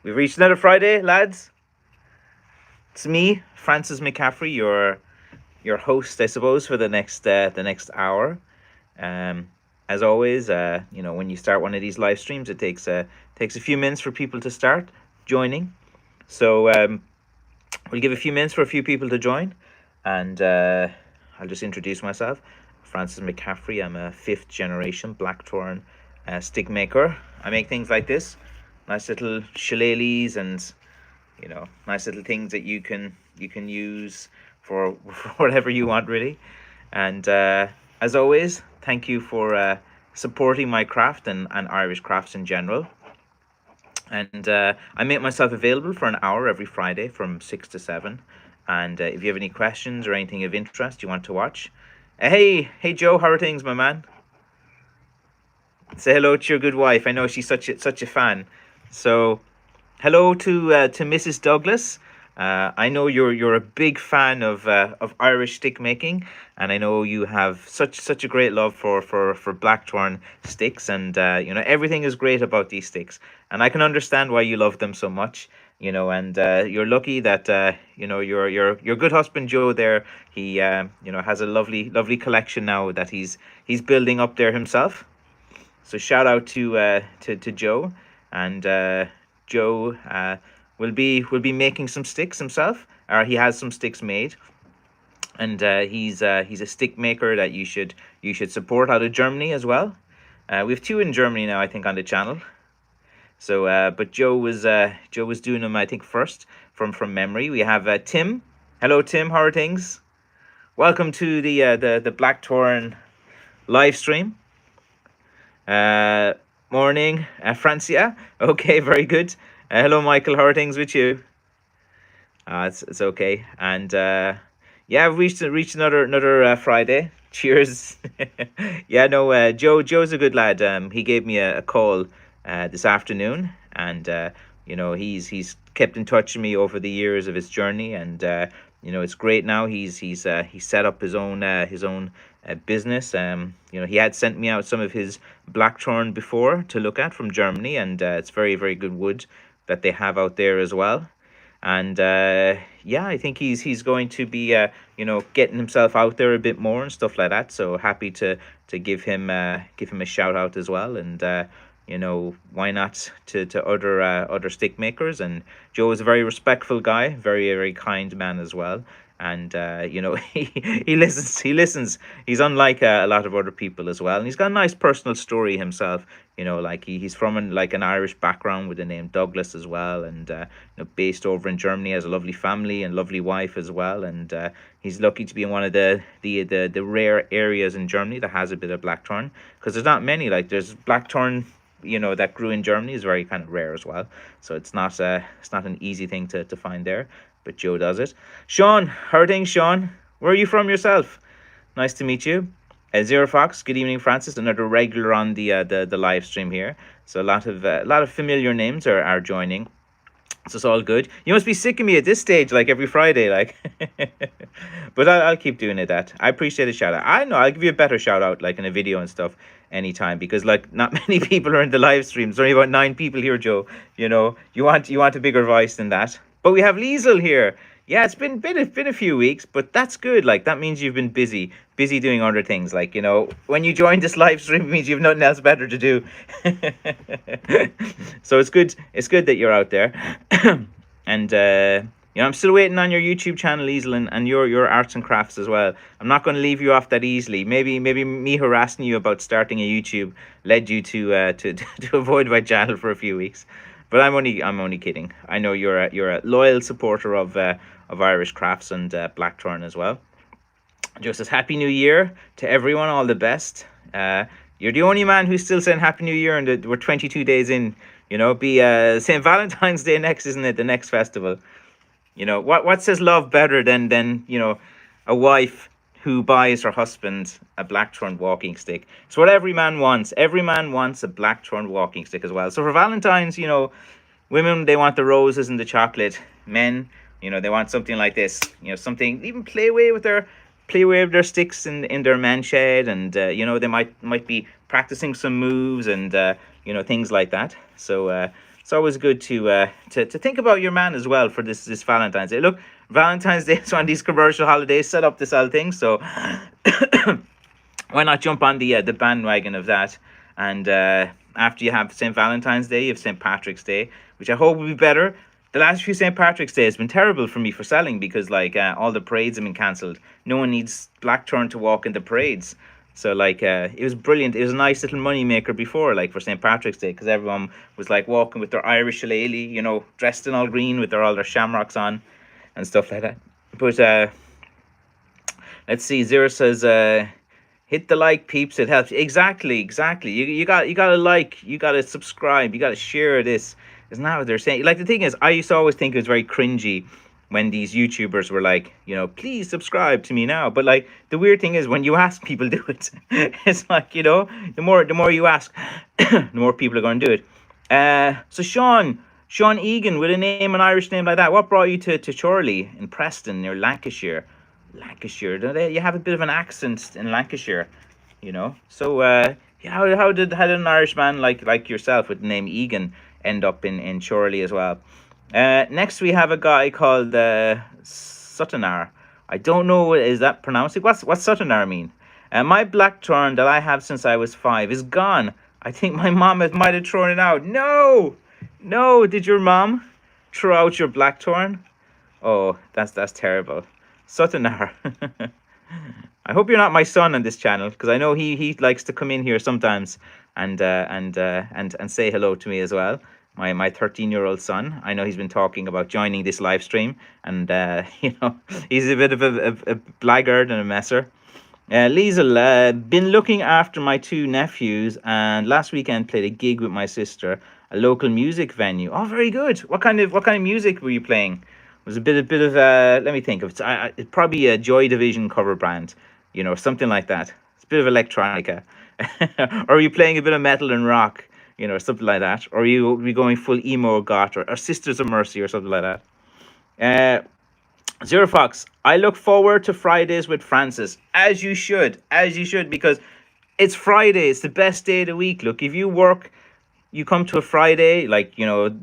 We've reached another Friday, lads. It's me, Francis McCaffrey, your host, I suppose, for the next hour. Um, as always, when you start one of these live streams, it takes a few minutes for people to start joining. So we'll give a few minutes for a few people to join, and I'll just introduce myself. Francis McCaffrey. I'm a fifth generation Blackthorn stick maker. I make things like this, nice little shillelaghs and nice little things that you can use for whatever you want, really. And as always, thank you for supporting my craft and Irish crafts in general. And I make myself available for an hour every Friday from 6 to 7. And if you have any questions or anything of interest you want to watch, hey Joe, how are things, my man? Say hello to your good wife. I know she's such a fan. So hello to Mrs. Douglas. I know you're a big fan of Irish stick making, and I know you have such a great love for Blackthorn sticks, and everything is great about these sticks, and I can understand why you love them so much. And you're lucky that your good husband Joe there. He has a lovely collection now that he's building up there himself. So shout out to Joe, and Joe will be making some sticks himself, or he has some sticks made, and he's a stick maker that you should support out of Germany as well. We have two in Germany now, I think, on the channel. So, but Joe was doing them, I think, first from memory. We have Tim. Hello, Tim. How are things? Welcome to the Blackthorn live stream. Morning, Francia. Okay, very good. Hello, Michael. How are things with you? It's okay. And yeah, we've reached another Friday. Cheers. Yeah, no, Joe's a good lad. He gave me a call this afternoon, and he's kept in touch with me over the years of his journey, and it's great now. He's set up his own business. He had sent me out some of his blackthorn before to look at from Germany, and it's very, very good wood that they have out there as well. And yeah, I think he's going to be getting himself out there a bit more and stuff like that. So happy to give him a shout out as well. And why not to other stick makers. And Joe is a very respectful guy, very, very kind man as well. And he listens. He's unlike a lot of other people as well, and he's got a nice personal story himself. Like he's from an Irish background with the name Douglas as well, and based over in Germany, has a lovely family and lovely wife as well. And he's lucky to be in one of the rare areas in Germany that has a bit of blackthorn, because there's not many. Like there's blackthorn that grew in Germany is very kind of rare as well. So it's not an easy thing to find there, but Joe does it. Sean, how are things, Sean? Where are you from yourself? Nice to meet you. Zero Fox, good evening, Francis. Another regular on the live stream here. So a lot of familiar names are joining. So it's all good. You must be sick of me at this stage, like every Friday, like. But I'll keep doing it. That I appreciate a shout out. I know I'll give you a better shout out, like in a video and stuff, anytime, because like not many people are in the live streams. There's only about 9 people here, Joe. You want a bigger voice than that. But we have Liesel here. Yeah, it's been a few weeks, but that's good. Like that means you've been busy doing other things. Like when you join this live stream, it means you've nothing else better to do. So it's good. It's good that you're out there. And I'm still waiting on your YouTube channel, Liesel, and your arts and crafts as well. I'm not going to leave you off that easily. Maybe me harassing you about starting a YouTube led you to avoid my channel for a few weeks. But I'm only kidding. I know you're a loyal supporter of Irish crafts and Blackthorn as well. Joe says Happy New Year to everyone. All the best. You're the only man who's still saying Happy New Year, and we're 22 days in. Be St. Valentine's Day next, isn't it? The next festival. What says love better than a wife who buys her husband a blackthorn walking stick? It's what every man wants. Every man wants a blackthorn walking stick as well. So for Valentine's, women, they want the roses and the chocolate. Men, they want something like this. Something, even play away with their sticks in their man shed, and they might be practicing some moves and things like that. So it's always good to think about your man as well for this Valentine's Day. Look, Valentine's Day is one of these commercial holidays set up to sell things, so why not jump on the bandwagon of that? And after you have St. Valentine's Day, you have St. Patrick's Day, which I hope will be better. The last few St. Patrick's Day has been terrible for me for selling because like all the parades have been cancelled. No one needs Blackthorn to walk in the parades. So like it was brilliant. It was a nice little money maker before, like for St. Patrick's Day, because everyone was like walking with their Irish shillelagh, you know, dressed in all green with all their shamrocks on and stuff like that. But let's see. Zero says, "Hit the like, peeps. It helps." Exactly. You gotta like. You gotta subscribe. You gotta share this. Isn't that what they're saying? Like the thing is, I used to always think it was very cringy when these YouTubers were like, you know, please subscribe to me now. But like the weird thing is when you ask people to do it, it's like, you know, the more you ask, the more people are going to do it. So Sean Egan, with a name, an Irish name like that, what brought you to Chorley in Preston near Lancashire? You have a bit of an accent in Lancashire, you know. So how did an Irish man like yourself with the name Egan end up in Chorley as well? Next we have a guy called Sutanar. I don't know, is that pronounced? What's Sutanar mean? My Blackthorn that I have since I was 5 is gone. I think my mom might have thrown it out. No, did your mom throw out your Blackthorn? Oh, that's terrible. Sutanar. I hope you're not my son on this channel, because I know he likes to come in here sometimes and say hello to me as well. My 13-year-old son. I know he's been talking about joining this live stream, and you know, he's a bit of a blackguard and a messer. Liesel, been looking after my 2 nephews, and last weekend played a gig with my sister, a local music venue. Oh, very good. What kind of music were you playing? It was a bit of let me think. It's probably a Joy Division cover band, you know, something like that. It's a bit of electronica. Or are you playing a bit of metal and rock? You know, something like that. Or are you going full emo goth or Sisters of Mercy or something like that. Zero Fox, I look forward to Fridays with Francis. As you should, because it's Friday. It's the best day of the week. Look, if you work, you come to a Friday, like, you know,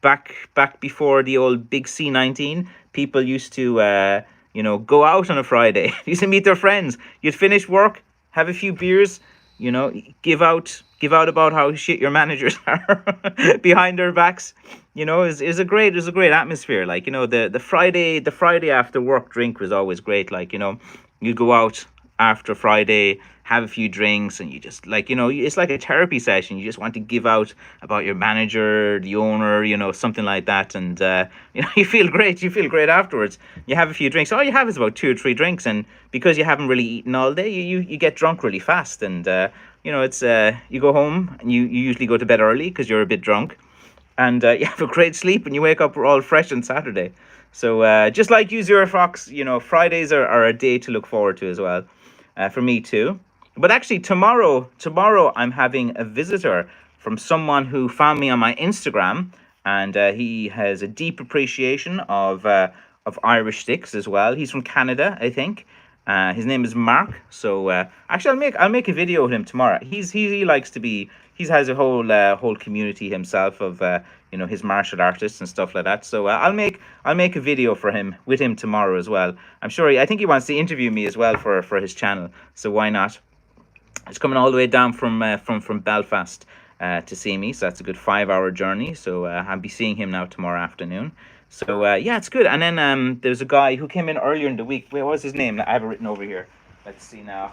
back before the old big C19, people used to, you know, go out on a Friday. Used to meet their friends. You'd finish work, have a few beers, you know, give out about how shit your managers are behind their backs. You know, is a great atmosphere. Like, you know, the Friday after work drink was always great. Like, you know, you go out after Friday, have a few drinks, and you just, like, you know, it's like a therapy session. You just want to give out about your manager, the owner, you know, something like that, and you know, you feel great afterwards. You have a few drinks. All you have is about 2 or 3 drinks, and because you haven't really eaten all day, you get drunk really fast, and you know, it's you go home and you usually go to bed early because you're a bit drunk, and you have a great sleep, and you wake up all fresh on Saturday. So just like you, Zero Fox, you know, Fridays are a day to look forward to as well. For me too. But actually tomorrow I'm having a visitor from someone who found me on my Instagram, and he has a deep appreciation of Irish sticks as well. He's from Canada, I think. His name is Mark. So actually I'll make a video with him tomorrow. He likes to be, he has a whole community himself of you know, his martial artists and stuff like that. So I'll make a video for him with him tomorrow as well. I'm sure I think he wants to interview me as well for his channel. So why not? He's coming all the way down from Belfast to see me. So that's a good 5-hour journey. So I'll be seeing him now tomorrow afternoon. So yeah, it's good. And then there's a guy who came in earlier in the week. Wait, what was his name? I have it written over here. Let's see now.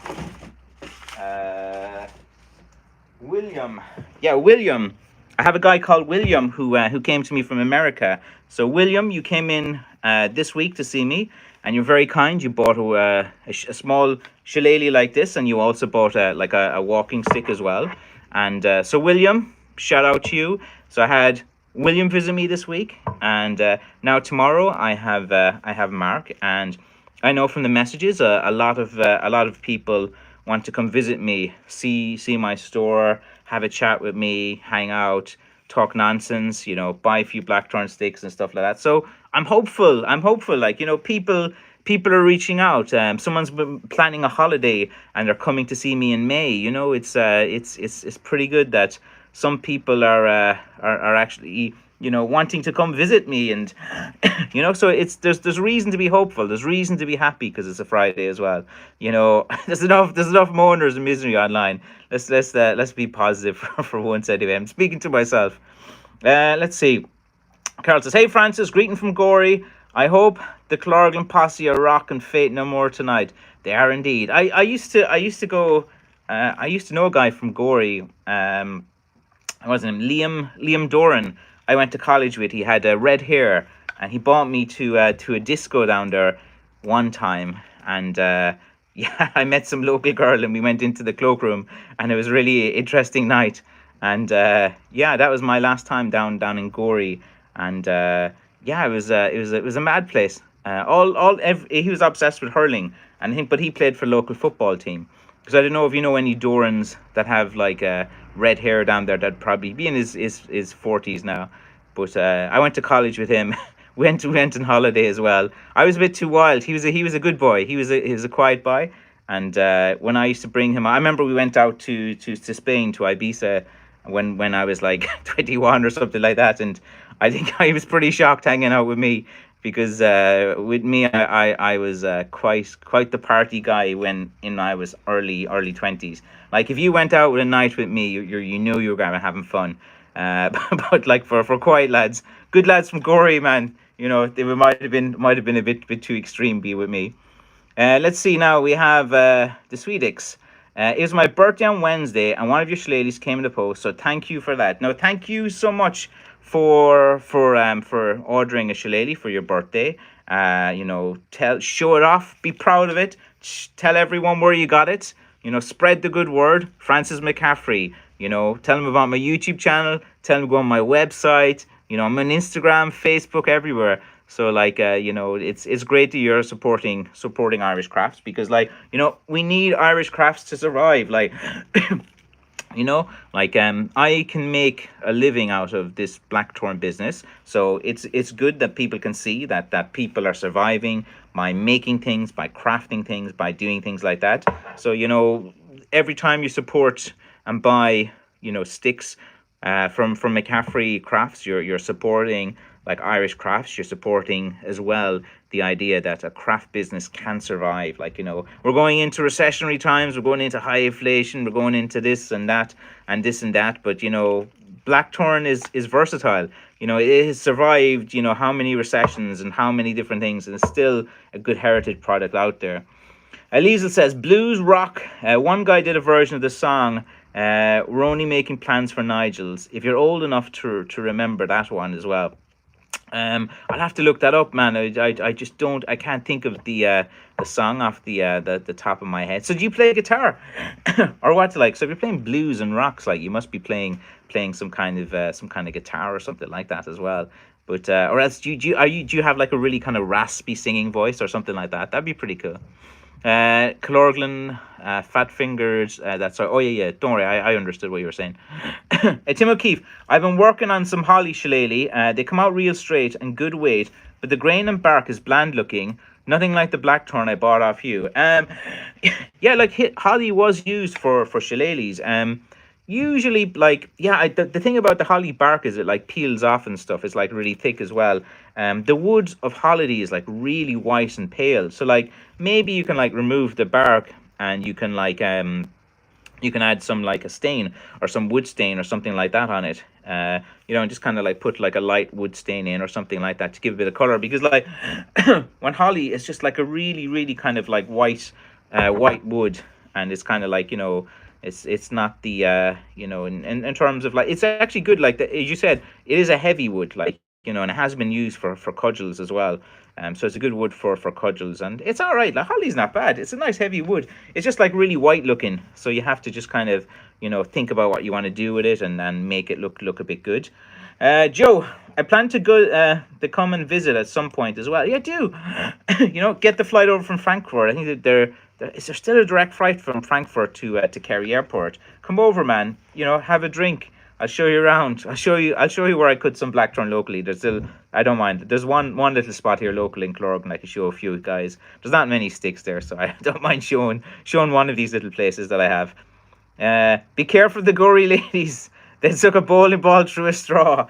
William. Yeah, William. I have a guy called William who came to me from America. So William, you came in this week to see me, and you're very kind. You bought a small shillelagh like this, and you also bought a walking stick as well. And so William, shout out to you. So I had William visit me this week, and now tomorrow I have Mark, and I know from the messages a lot of people want to come visit me, see my store, have a chat with me, hang out, talk nonsense, you know, buy a few Blackthorn sticks and stuff like that. So I'm hopeful. Like, you know, people are reaching out. Someone's been planning a holiday and they're coming to see me in May. You know, it's pretty good that some people are actually, wanting to come visit me, and so there's reason to be hopeful. There's reason to be happy because it's a Friday as well. There's enough moaners and misery online. Let's be positive for once anyway. I'm speaking to myself. Let's see. Carol says, "Hey Francis, greeting from Gory. I hope the Clorglan posse are rocking Fate No More tonight. They are indeed. I used to go. I used to know a guy from Gory. I wasn't him. Liam Doran. I went to college with. He had red hair, and he brought me to a disco down there one time. And yeah, I met some local girl, and we went into the cloakroom, and it was a really interesting night. And yeah, that was my last time down in Gory, and yeah, it was a mad place. He was obsessed with hurling, but he played for local football team. Because I don't know if you know any Dorans that have like red hair down there. That'd probably be in his 40s now. But I went to college with him. went on holiday as well. I was a bit too wild. He was a good boy. He was a quiet boy. And when I used to bring him, I remember we went out to Spain, to Ibiza, when I was like 21 or something like that. And I think I was pretty shocked hanging out with me, because with me, I was quite the party guy when I was early 20s. Like if you went out with a night with me, you knew you were going to having fun. But like for quiet lads, good lads from Gory, man, they might have been a bit too extreme be with me. Let's see now. We have the Swedix. It was my birthday on Wednesday, and one of your shillelaghs came in the post. So thank you for that. No, thank you so much for ordering a shillelagh for your birthday. Show it off, be proud of it, tell everyone where you got it. Spread the good word. Francis McCaffrey. Tell them about my YouTube channel. Tell them to go on my website. I'm on Instagram, Facebook, everywhere. So like it's great that you're supporting Irish crafts, because we need Irish crafts to survive. Like I can make a living out of this Blackthorn business, so it's good that people can see that people are surviving by making things, by crafting things, by doing things like that. So every time you support and buy sticks from McCaffrey Crafts, you're supporting like Irish crafts. You're supporting as well the idea that a craft business can survive. We're going into recessionary times, we're going into high inflation, we're going into this and that and this and that, but Blackthorn is versatile. It has survived how many recessions and how many different things, and it's still a good heritage product out there. Liesel says, blues rock. One guy did a version of the song, we're only making plans for Nigel's. If you're old enough to remember that one as well. I'll have to look that up, man. I just don't. I can't think of the song off the top of my head. So do you play guitar, or what? So if you're playing blues and rocks, you must be playing some kind of guitar or something like that as well. But or else do you have like a really kind of raspy singing voice or something like that? That'd be pretty cool. Clorglan, fat fingers. That's right. Oh yeah. Don't worry, I understood what you were saying. Tim O'Keefe, I've been working on some holly shillelagh. They come out real straight and good weight, but the grain and bark is bland looking. Nothing like the Blackthorn I bought off you. Yeah, holly was used for shillelaghs. Usually, the thing about the holly bark is it peels off and stuff. It's really thick as well. The wood of holly is really white and pale. So maybe you can remove the bark, and you can you can add some a stain or some wood stain or something like that on it. And just kind of put a light wood stain in or something like that to give a bit of color, because when holly is just a really really kind of white wood, and it's kind of it's not the in terms of it's actually good, as you said, it is a heavy wood, and it has been used for cudgels as well. So it's a good wood for cudgels, and it's all right. Holly's not bad. It's a nice heavy wood. It's just really white looking, so you have to just kind of think about what you want to do with it, and make it look a bit good. Joe, I plan to go to come and visit at some point as well. Yeah, do get the flight over from Frankfurt. I think that is there still a direct flight from Frankfurt to Kerry Airport? Come over, man. Have a drink. I'll show you around. I'll show you where I cut some Blackthorn locally. There's still, I don't mind. There's one little spot here local in Clorglan I can show a few guys. There's not many sticks there, so I don't mind showing one of these little places that I have. Be careful of the Gory ladies. They took a bowling ball through a straw.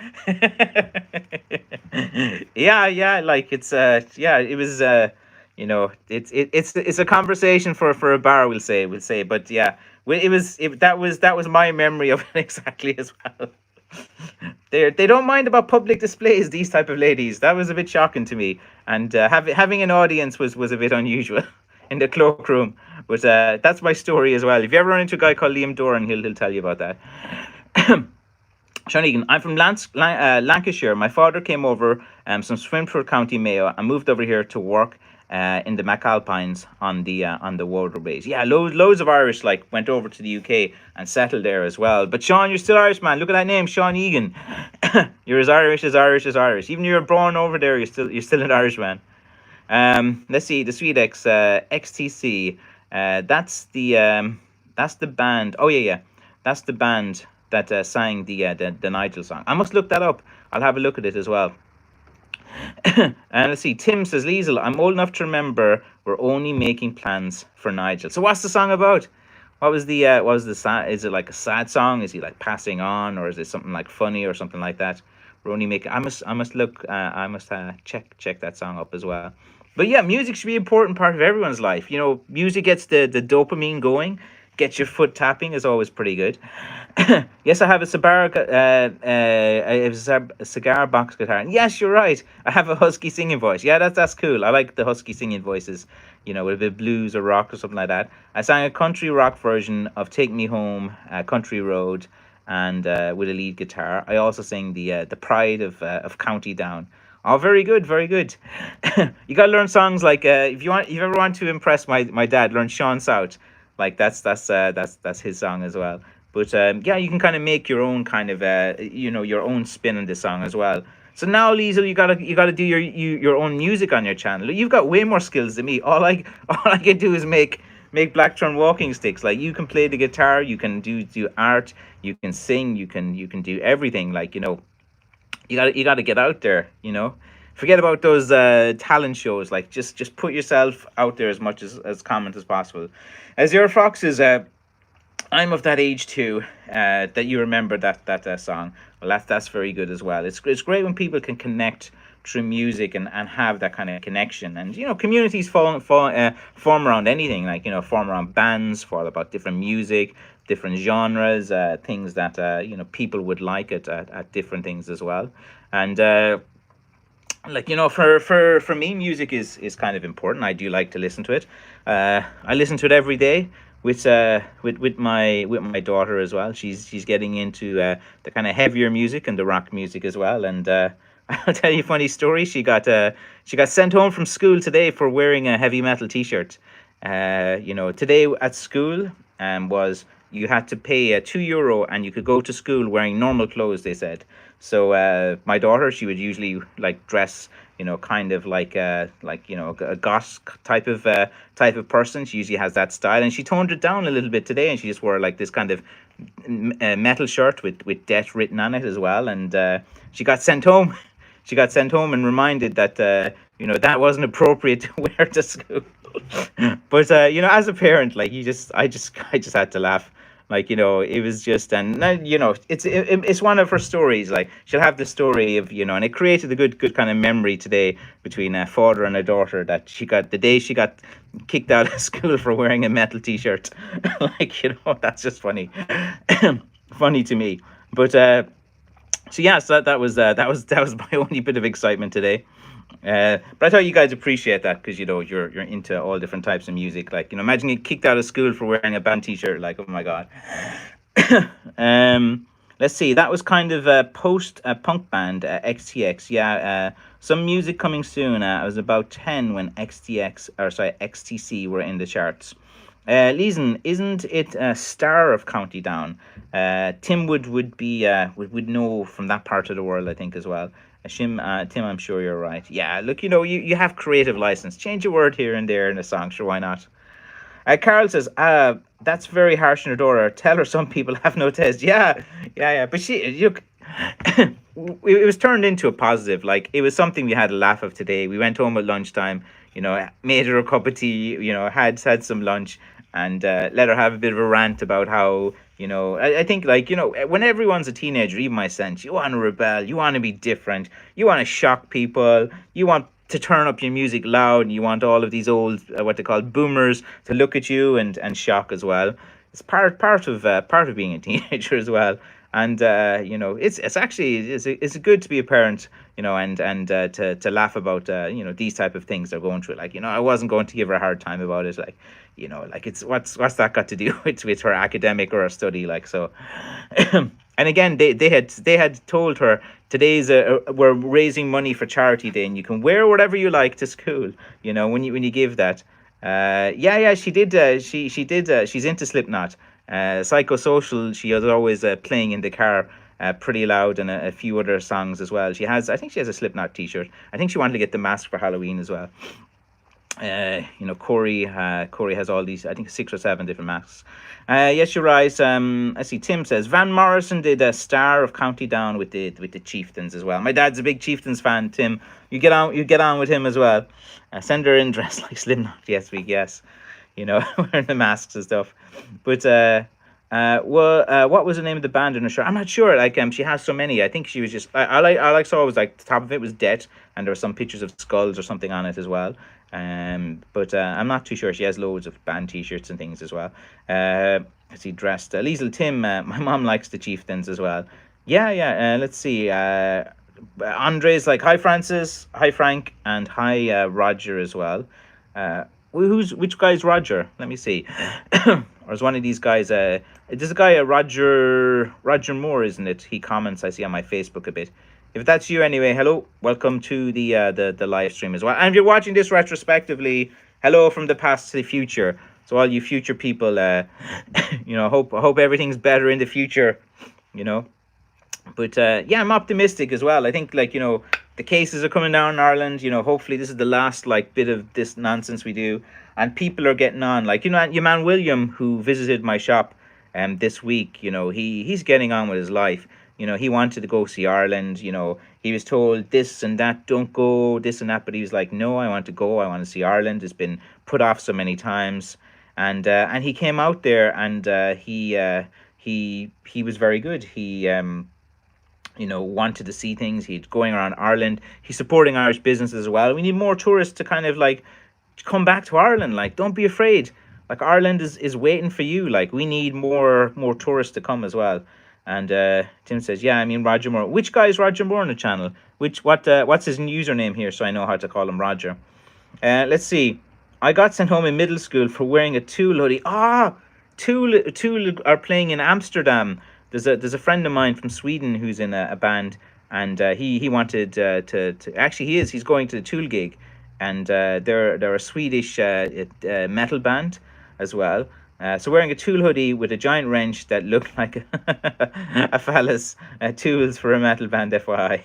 Yeah, like yeah, it was it's a conversation for a bar, we'll say, but yeah, that was my memory of it exactly as well. They don't mind about public displays, these type of ladies. That was a bit shocking to me, and having an audience was a bit unusual in the cloakroom. But that's my story as well. If you ever run into a guy called Liam Doran, he'll tell you about that. Sean Egan, I'm from Lancashire. My father came over from Swinford, County Mayo, and moved over here to work in the McAlpines on the waterways. Yeah, loads of Irish like went over to the UK and settled there as well. But Sean, you're still Irish, man. Look at that name, Sean Egan. You're as Irish as Irish as Irish. Even if you're born over there, you're still an Irishman. Let's see, the Sweet XTC. That's the band. Oh yeah. That's the band that sang the Nigel song. I must look that up. I'll have a look at it as well. And let's see. Tim says, Liesel, I'm old enough to remember we're only making plans for Nigel. So what's the song about? What was the sad? Is it like a sad song? Is he like passing on, or is it something like funny or something like that? We're only making. I must look. I must check that song up as well. But yeah, music should be an important part of everyone's life. Music gets the dopamine going, gets your foot tapping is always pretty good. Yes, I have a a cigar box guitar. And yes, you're right. I have a husky singing voice. Yeah, that's cool. I like the husky singing voices. With a bit of blues or rock or something like that. I sang a country rock version of "Take Me Home," "Country Road," and with a lead guitar. I also sing the Pride of County Down. Oh, very good, very good. You gotta learn songs like if you ever want to impress my dad, learn Sean South. Like that's his song as well. But yeah, you can kind of make your own kind of your own spin on this song as well. So now, Liesel, you gotta do your own music on your channel. You've got way more skills than me. All I can do is make Blackthorn walking sticks. Like, you can play the guitar, you can do art, you can sing, you can do everything. Like, you gotta get out there. Forget about those talent shows. Like, just put yourself out there as much as common as possible. As your foxes, I'm of that age too, that you remember that song. Well, that's very good as well. It's great when people can connect through music and have that kind of connection. And communities form around anything. Like, form around bands, form about different music, different genres, things that people would like at different things as well. And like, for me, music is kind of important. I do like to listen to it. I listen to it every day with my daughter as well. She's getting into the kind of heavier music and the rock music as well. And I'll tell you a funny story. She got sent home from school today for wearing a heavy metal T-shirt. Today at school was, you had to pay €2 and you could go to school wearing normal clothes, they said. So my daughter, she would usually like dress, kind of like a goth type of person. She usually has that style, and she toned it down a little bit today, and she just wore like this kind of metal shirt with death written on it as well. And she got sent home. She got sent home and reminded that that wasn't appropriate to wear to school. But as a parent, like, I just had to laugh. Like, it was just, and it's one of her stories. Like, she'll have the story of, and it created a good kind of memory today between a father and a daughter, that the day she got kicked out of school for wearing a metal T-shirt. Like, that's just funny. Funny to me. But so yeah, so that was my only bit of excitement today. But I thought you guys appreciate that, because you're into all different types of music. Like, imagine you kicked out of school for wearing a band T-shirt. Like, oh my god. Let's see. That was kind of a post punk band, XTX. Yeah. Some music coming soon. I was about 10 when XTC were in the charts. Leeson, isn't it a star of County Down? Tim would be would know from that part of the world, I think, as well. Tim, I'm sure you're right. Yeah, look, you have creative license. Change a word here and there in a song, sure, why not? Carl says, that's very harsh on your daughter. Tell her some people have no taste. Yeah. But it was turned into a positive. Like, it was something we had a laugh of today. We went home at lunchtime, made her a cup of tea, had some lunch, and let her have a bit of a rant about how I think, like, when everyone's a teenager, even my sense, you want to rebel, you want to be different, you want to shock people, you want to turn up your music loud, and you want all of these old, what they call boomers, to look at you and shock as well. It's part of being a teenager as well. And it's actually it's good to be a parent, and to laugh about these type of things they're going through. Like, I wasn't going to give her a hard time about it. Like, like, it's what's that got to do with her academic or her study, like, so. And again, they had told her, today's we're raising money for charity day, and you can wear whatever you like to school, when you give that. Yeah, she did. She did. She's into Slipknot. Psychosocial. She was always playing in the car, pretty loud, and a few other songs as well. I think she has a Slipknot T-shirt. I think she wanted to get the mask for Halloween as well. Corey has all these, I think, 6 or 7 different masks. Yes, you're right. I see Tim says Van Morrison did a Star of County Down with the Chieftains as well. My dad's a big Chieftains fan. Tim, you get on with him as well. Send her in dressed like Slipknot. Yes, yes, wearing the masks and stuff. But what was the name of the band in her shirt? I'm not sure. Like, she has so many. I think she was just. I saw it was like the top of it was Debt, and there were some pictures of skulls or something on it as well. But I'm not too sure. She has loads of band T-shirts and things as well. Let's see, dressed. Liesl Tim. My mom likes the Chieftains as well. Yeah. Let's see. Andre's like, hi Francis, hi Frank, and hi Roger as well. Which guy's Roger? Let me see. Or is one of these guys? There's a guy, Roger Moore, isn't it? He comments, I see, on my Facebook a bit. If that's you anyway, hello, welcome to the live stream as well. And if you're watching this retrospectively, hello from the past to the future. So all you future people, hope everything's better in the future, But yeah, I'm optimistic as well. I think, like, the cases are coming down in Ireland. Hopefully this is the last, like, bit of this nonsense we do, and people are getting on. Like, your man William, who visited my shop this week, he's getting on with his life. He wanted to go see Ireland. He was told this and that, don't go, this and that, but he was like, no, I want to go. I want to see Ireland. It's been put off so many times, and he came out there, and he was very good. He wanted to see things. He's going around Ireland. He's supporting Irish businesses as well. We need more tourists to kind of, like, come back to Ireland. Like, don't be afraid. Like, Ireland is waiting for you. Like, we need more tourists to come as well. And Tim says, yeah, I mean Roger Moore. Which guy is Roger Moore on the channel? What's his username here, so I know how to call him Roger? Let's see. I got sent home in middle school for wearing a Tool hoodie. Tool are playing in Amsterdam. There's a friend of mine from Sweden who's in a band, and he wanted to actually he's going to the Tool gig, and they're a Swedish metal band as well. So wearing a Tool hoodie with a giant wrench that looked like a phallus, tools for a metal band, FYI.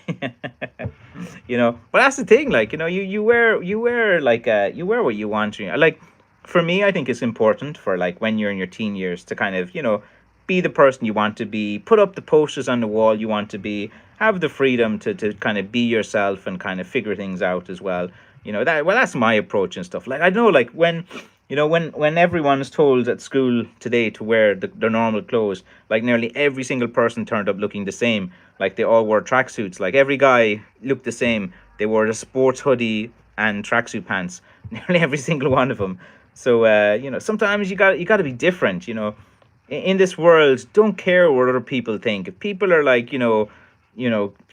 But that's the thing, like, you wear like you wear what you want to. Like, for me, I think it's important for, like, when you're in your teen years to kind of, be the person you want to be, put up the posters on the wall you want to be, have the freedom to kind of be yourself and kind of figure things out as well. That's my approach and stuff. Like, I know, like, when everyone's told at school today to wear their normal clothes, like, nearly every single person turned up looking the same. Like, they all wore tracksuits. Like, every guy looked the same. They wore a sports hoodie and tracksuit pants. Nearly every single one of them. So sometimes you got to be different. In this world, don't care what other people think. If people are like,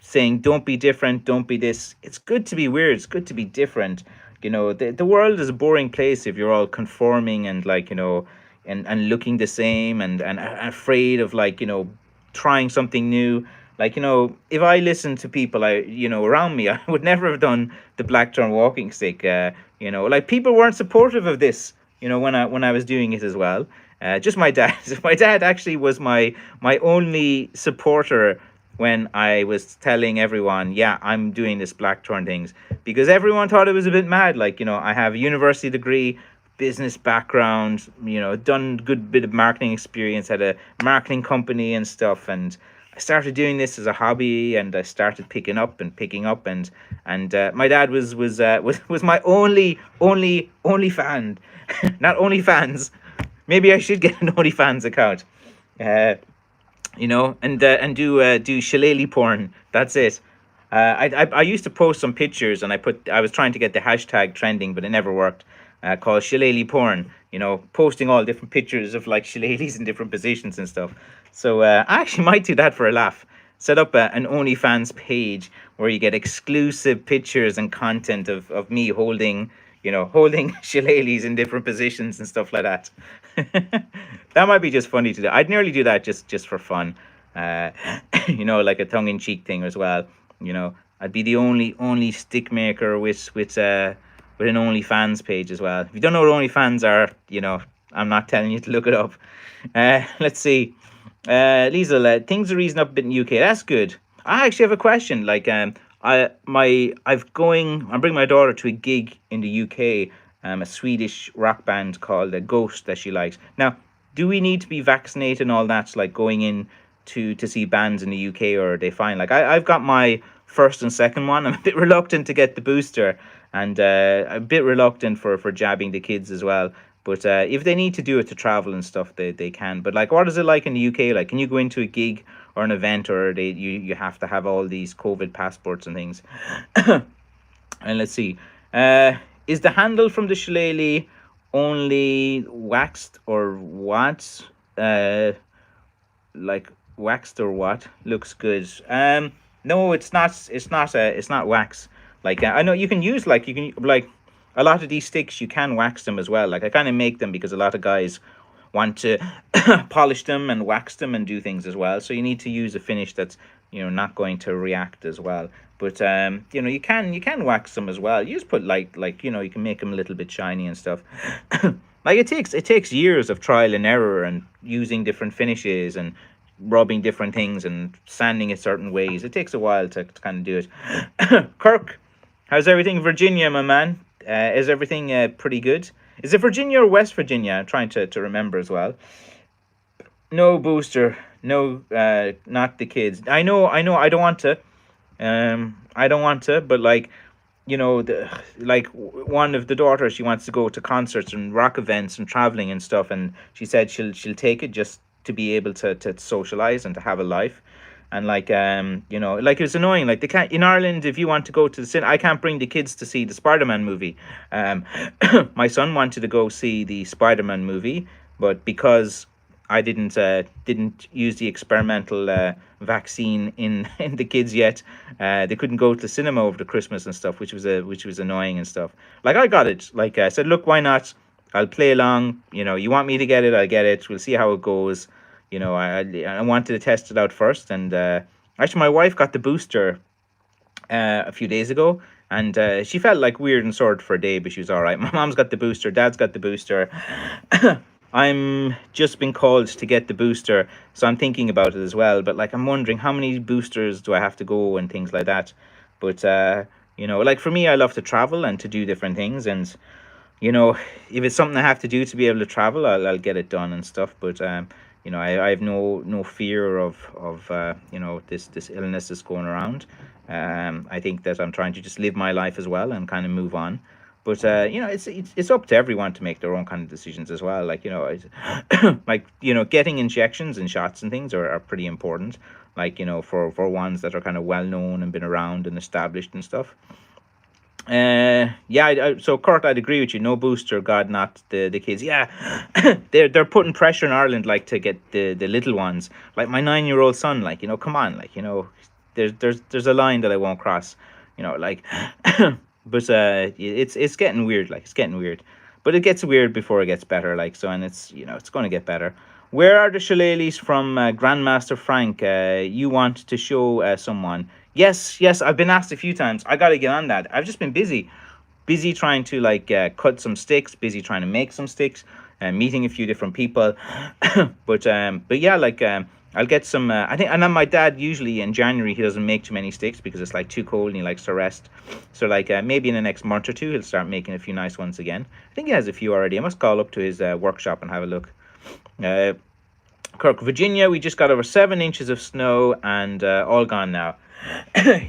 saying don't be different, don't be this, it's good to be weird. It's good to be different. The world is a boring place if you're all conforming and, like, and looking the same and afraid of, like, trying something new. Like, if I listened to people around me, I would never have done the Blackthorn walking stick. Like, people weren't supportive of this, when I was doing it as well. Just my dad. My dad actually was my only supporter when I was telling everyone, yeah, I'm doing this Blackthorn things, because everyone thought it was a bit mad. Like, I have a university degree, business background, done good bit of marketing experience, had a marketing company and stuff, and I started doing this as a hobby, and I started picking up, and my dad was my only fan. Not OnlyFans. Maybe I should get an OnlyFans account. Uh, and do shillelagh porn. That's it. I used to post some pictures, and I was trying to get the hashtag trending, but it never worked. Called shillelagh porn. Posting all different pictures of like shillelaghs in different positions and stuff. So I actually might do that for a laugh. Set up an OnlyFans page where you get exclusive pictures and content of me holding shillelaghs in different positions and stuff like that. That might be just funny to do. I'd nearly do that just for fun. Uh, like a tongue in cheek thing as well. I'd be the only stick maker with an OnlyFans page as well. If you don't know what OnlyFans are, I'm not telling you to look it up. Let's see. Liesel, things are easing up a bit in the UK. That's good. I actually have a question. Like, I'm bringing my daughter to a gig in the UK. A Swedish rock band called Ghost that she likes. Now, do we need to be vaccinated and all that, like going in to see bands in the UK, or are they fine? Like, I've got my first and second one. I'm a bit reluctant to get the booster, and a bit reluctant for jabbing the kids as well. But if they need to do it to travel and stuff, they can. But like, what is it like in the UK? Like, can you go into a gig or an event, or you have to have all these COVID passports and things? And let's see. Is the handle from the shillelagh only waxed or what? Like waxed or what? Looks good. No, it's not. It's not wax. Like I know you can use like a lot of these sticks. You can wax them as well. Like I kind of make them because a lot of guys want to polish them and wax them and do things as well. So you need to use a finish that's not going to react as well. But you can wax them as well. You just put you can make them a little bit shiny and stuff. Like it takes years of trial and error and using different finishes and rubbing different things and sanding it certain ways. It takes a while to kind of do it. Kirk, how's everything in Virginia, my man? Is everything pretty good? Is it Virginia or West Virginia? I'm trying to remember as well. No booster. No, not the kids. I don't want to. I don't want to, but one of the daughters, she wants to go to concerts and rock events and traveling and stuff, and she said she'll take it just to be able to socialize and to have a life. And like it's annoying. Like they can't in Ireland, if you want to go to the cinema, I can't bring the kids to see the Spider-Man movie. Um, my son wanted to go see the Spider-Man movie, but because I didn't use the experimental vaccine in in the kids yet. They couldn't go to the cinema over the Christmas and stuff, which was annoying and stuff. Like I got it. Like I said, look, why not? I'll play along. You want me to get it? I'll get it. We'll see how it goes. I wanted to test it out first, and actually, my wife got the booster a few days ago, and she felt like weird and sore for a day, but she was all right. My mom's got the booster, dad's got the booster. I'm just been called to get the booster, so I'm thinking about it as well. But like, I'm wondering how many boosters do I have to go and things like that. But like for me, I love to travel and to do different things, and you know, if it's something I have to do to be able to travel, I'll get it done and stuff. But I have no fear of this illness that's going around. I think that I'm trying to just live my life as well and kind of move on. But it's up to everyone to make their own kind of decisions as well. Like getting injections and shots and things are pretty important. Like for ones that are kind of well known and been around and established and stuff. Yeah, so Kurt, I'd agree with you. No booster, God, not the kids. Yeah, they're putting pressure in Ireland, like to get the little ones. Like my 9-year-old son, like come on, like there's a line that I won't cross. Like, but it's getting weird. Like it's getting weird, but it gets weird before it gets better. Like so, and it's going to get better. Where are the shillelaghs from Grandmaster Frank? You want to show someone? Yes, I've been asked a few times. I got to get on that. I've just been busy trying to cut some sticks, busy trying to make some sticks, meeting a few different people. But yeah, I'll get some. I think, and then my dad usually in January he doesn't make too many sticks because it's like too cold and he likes to rest. So maybe in the next month or two he'll start making a few nice ones again. I think he has a few already. I must call up to his workshop and have a look. Uh, Kirk, Virginia, we just got over 7 inches of snow and all gone now.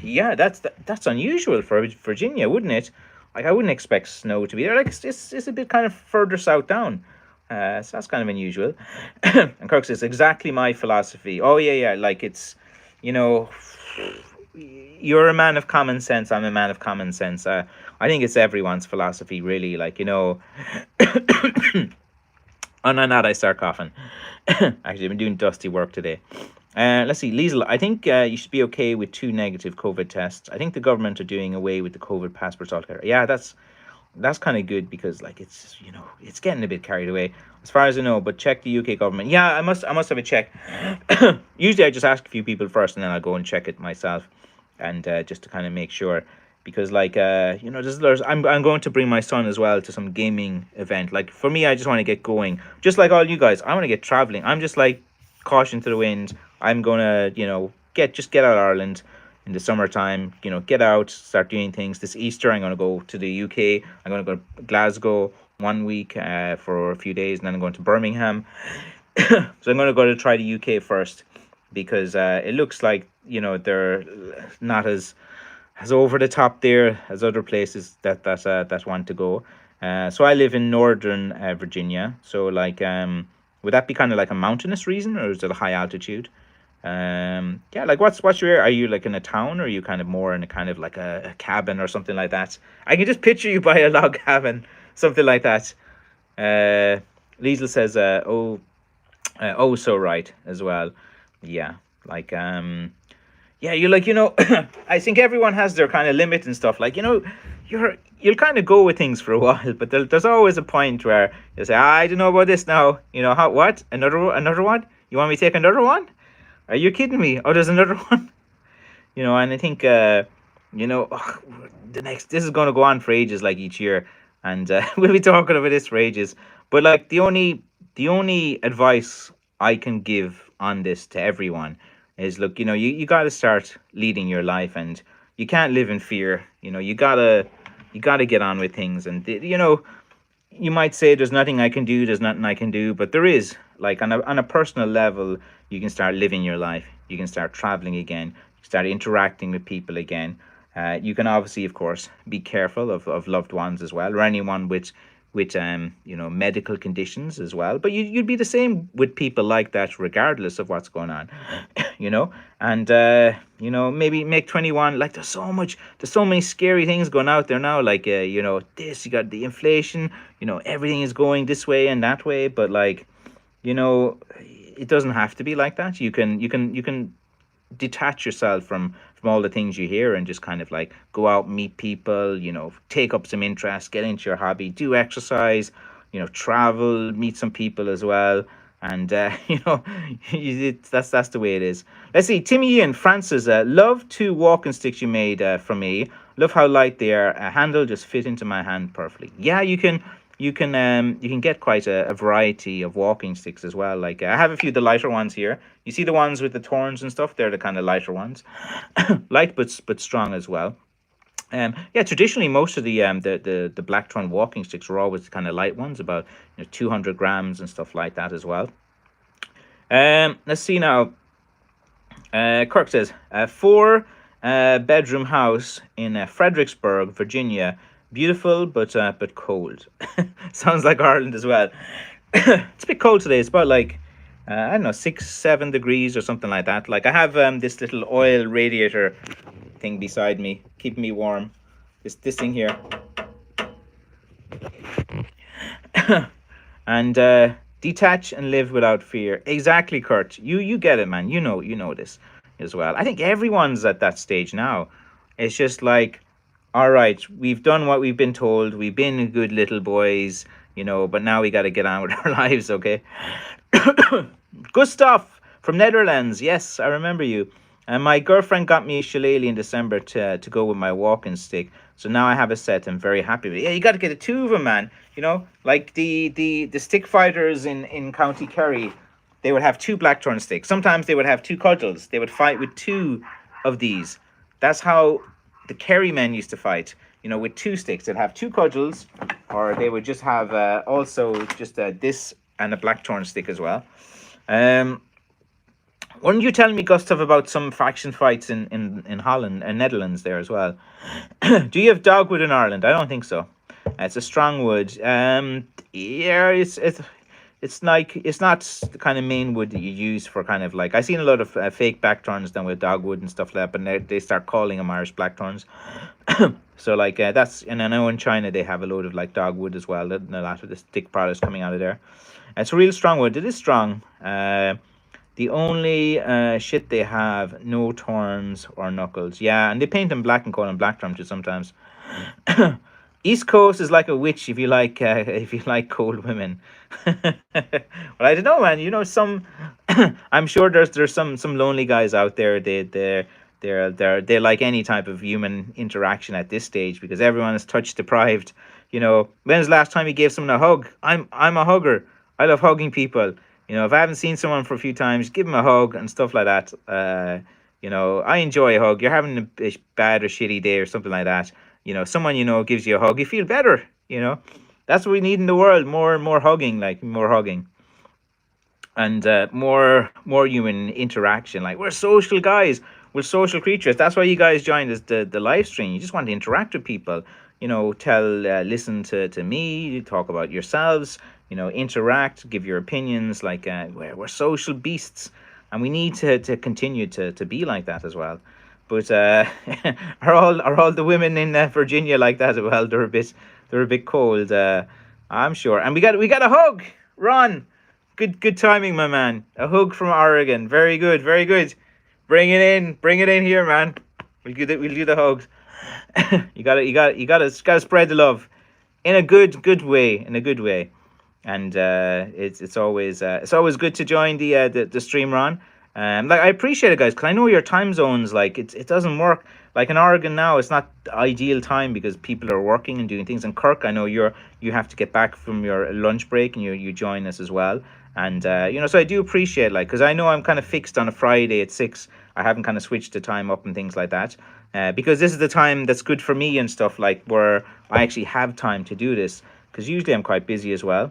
Yeah, that's unusual for Virginia, wouldn't it? Like I wouldn't expect snow to be there. Like it's a bit kind of further south down. So that's kind of unusual. And Kirk says, exactly my philosophy. Oh, yeah, yeah. Like it's, you know, you're a man of common sense. I'm a man of common sense. I think it's everyone's philosophy, really. Like, oh, no, not I start coughing. Actually, I've been doing dusty work today. Let's see, Liesl, I think you should be okay with 2 negative COVID tests. I think the government are doing away with the COVID passports altogether. Yeah, that's kind of good because like it's getting a bit carried away as far as I know. But check the UK government. Yeah, I must have a check. Usually I just ask a few people first and then I'll go and check it myself, and just to kind of make sure, because like I'm going to bring my son as well to some gaming event. Like for me, I just want to get going, just like all you guys. I want to get traveling. I'm just like caution to the wind. I'm gonna get out of Ireland in the summertime, get out, start doing things. This Easter, I'm going to go to the UK. I'm going to go to Glasgow 1 week for a few days, and then I'm going to Birmingham. So I'm going to go to try the UK first, because it looks like, they're not as over the top there as other places that want to go. So I live in northern Virginia. So like, would that be kind of like a mountainous region, or is it a high altitude? Yeah, like what's your, are you like in a town, or are you kind of more in a kind of like a cabin or something like that? I can just picture you by a log cabin, something like that. Liesl says, oh, so right as well. Yeah, like yeah, you're like, I think everyone has their kind of limit and stuff. Like, you'll kind of go with things for a while, but there's always a point where you say, I don't know about this now. How, what, another one? You want me to take another one? Are you kidding me? Oh, there's another one. And I think this is going to go on for ages, like each year, and we'll be talking about this for ages. But like the only advice I can give on this to everyone is, look, you got to start leading your life, and you can't live in fear. You gotta get on with things, and you might say there's nothing I can do, but there is. Like on a personal level, you can start living your life. You can start traveling again. You can start interacting with people again. You can obviously, of course, be careful of loved ones as well, or anyone with medical conditions as well. But you'd be the same with people like that, regardless of what's going on. you know and maybe make 21, like there's so many scary things going out there now, like this, you got the inflation, everything is going this way and that way, but like, it doesn't have to be like that. You can detach yourself from all the things you hear, and just kind of like go out, meet people, take up some interest, get into your hobby, do exercise, travel, meet some people as well. And that's the way it is. Let's see, Timmy Ian Francis, love 2 walking sticks you made for me. Love how light they are. A handle just fit into my hand perfectly. Yeah, you can get quite a variety of walking sticks as well. Like I have a few of the lighter ones here. You see the ones with the thorns and stuff? They're the kind of lighter ones, light but strong as well. Yeah, traditionally most of the Blackthorn walking sticks were always the kind of light ones, about 200 grams and stuff like that as well. Let's see now. Kirk says, 4 bedroom house in Fredericksburg, Virginia. Beautiful, but cold. Sounds like Ireland as well. It's a bit cold today. It's about like I don't know, 6-7 degrees or something like that. Like I have this little oil radiator thing beside me, keeping me warm. This thing here, and detach and live without fear. Exactly, Kurt. You get it, man. You know this as well. I think everyone's at that stage now. It's just like, all right, we've done what we've been told. We've been good little boys, but now we got to get on with our lives, okay? Gustav from Netherlands. Yes, I remember you. And my girlfriend got me a shillelagh in December to go with my walking stick. So now I have a set. I'm very happy with it. Yeah, you got to get 2 of them, man. Like the stick fighters in County Kerry, they would have 2 blackthorn sticks. Sometimes they would have 2 cudgels. They would fight with 2 of these. That's how the Kerry men used to fight. With 2 sticks. They'd have 2 cudgels, or they would just have also just this and a blackthorn stick as well. Weren't you telling me, Gustav, about some faction fights in Holland and Netherlands there as well? Do you have dogwood in Ireland? I don't think so. It's a strong wood. Yeah, it's not the kind of main wood that you use for kind of like, I've seen a lot of fake blackthorns done with dogwood and stuff like that, but they start calling them Irish blackthorns. So like that's, and I know in China they have a load of like dogwood as well. A lot of the stick products coming out of there. It's a real strong wood. It is strong. The only shit they have, no thorns or knuckles. Yeah, and they paint them black and call them blackthorn too sometimes. East Coast is like a witch if you like cold women. Well, I don't know, man. You know, some I'm sure there's some lonely guys out there. They like any type of human interaction at this stage because everyone is touch deprived. You know, when's the last time you gave someone a hug? I'm a hugger. I love hugging people. You know, if I haven't seen someone for a few times, give them a hug and stuff like that. You know, I enjoy a hug. You're having a bad or shitty day or something like that. You know, someone you know gives you a hug, you feel better. You know, that's what we need in the world. More and more hugging, like more hugging, and more human interaction. Like we're social guys, we're social creatures. That's why you guys joined us the live stream. You just want to interact with people. You know, listen to me, talk about yourselves. You know, interact, give your opinions. Like we're social beasts, and we need to continue to be like that as well. But are all the women in Virginia like that as well? They're a bit cold. I'm sure. And we got a hug, Ron. Good timing, my man. A hug from Oregon. Very good, very good. Bring it in here, man. We'll do the hugs. You gotta spread the love in a good way, and it's always good to join the stream, Ron. Like I appreciate it, guys, because I know your time zones. Like it doesn't work. Like in Oregon now, it's not the ideal time because people are working and doing things. In Kirk, I know you have to get back from your lunch break and you join us as well. And you know, so I do appreciate, like, because I know I'm kind of fixed on a Friday at 6. I haven't kind of switched the time up and things like that, because this is the time that's good for me and stuff, like where I actually have time to do this. Because usually I'm quite busy as well.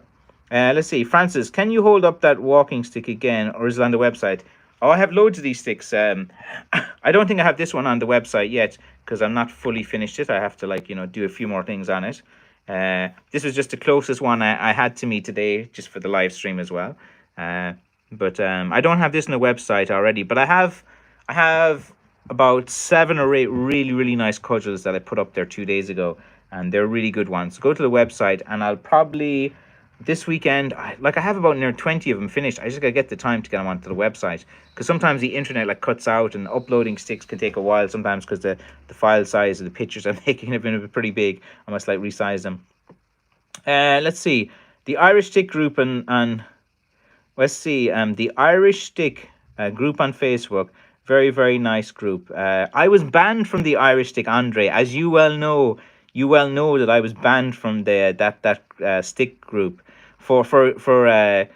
Let's see, Francis, can you hold up that walking stick again, or is it on the website? Oh, I have loads of these sticks. I don't think I have this one on the website yet because I'm not fully finished it. I have to, like, you know, do a few more things on it. This was just the closest one I had to me today, just for the live stream as well. But I don't have this on the website already. But I have about 7 or 8 really nice cudgels that I put up there 2 days ago, and they're really good ones. So go to the website, and I'll probably this weekend, I have about near 20 of them finished. I just gotta get the time to get them onto the website because sometimes the internet like cuts out and uploading sticks can take a while sometimes because the file size of the pictures I'm making have been pretty big. I must like resize them. Let's see, the Irish Stick group and let's see, the Irish Stick group on Facebook. Very nice group. I was banned from the Irish Stick, Andre, as you well know. You well know that I was banned from that stick group for the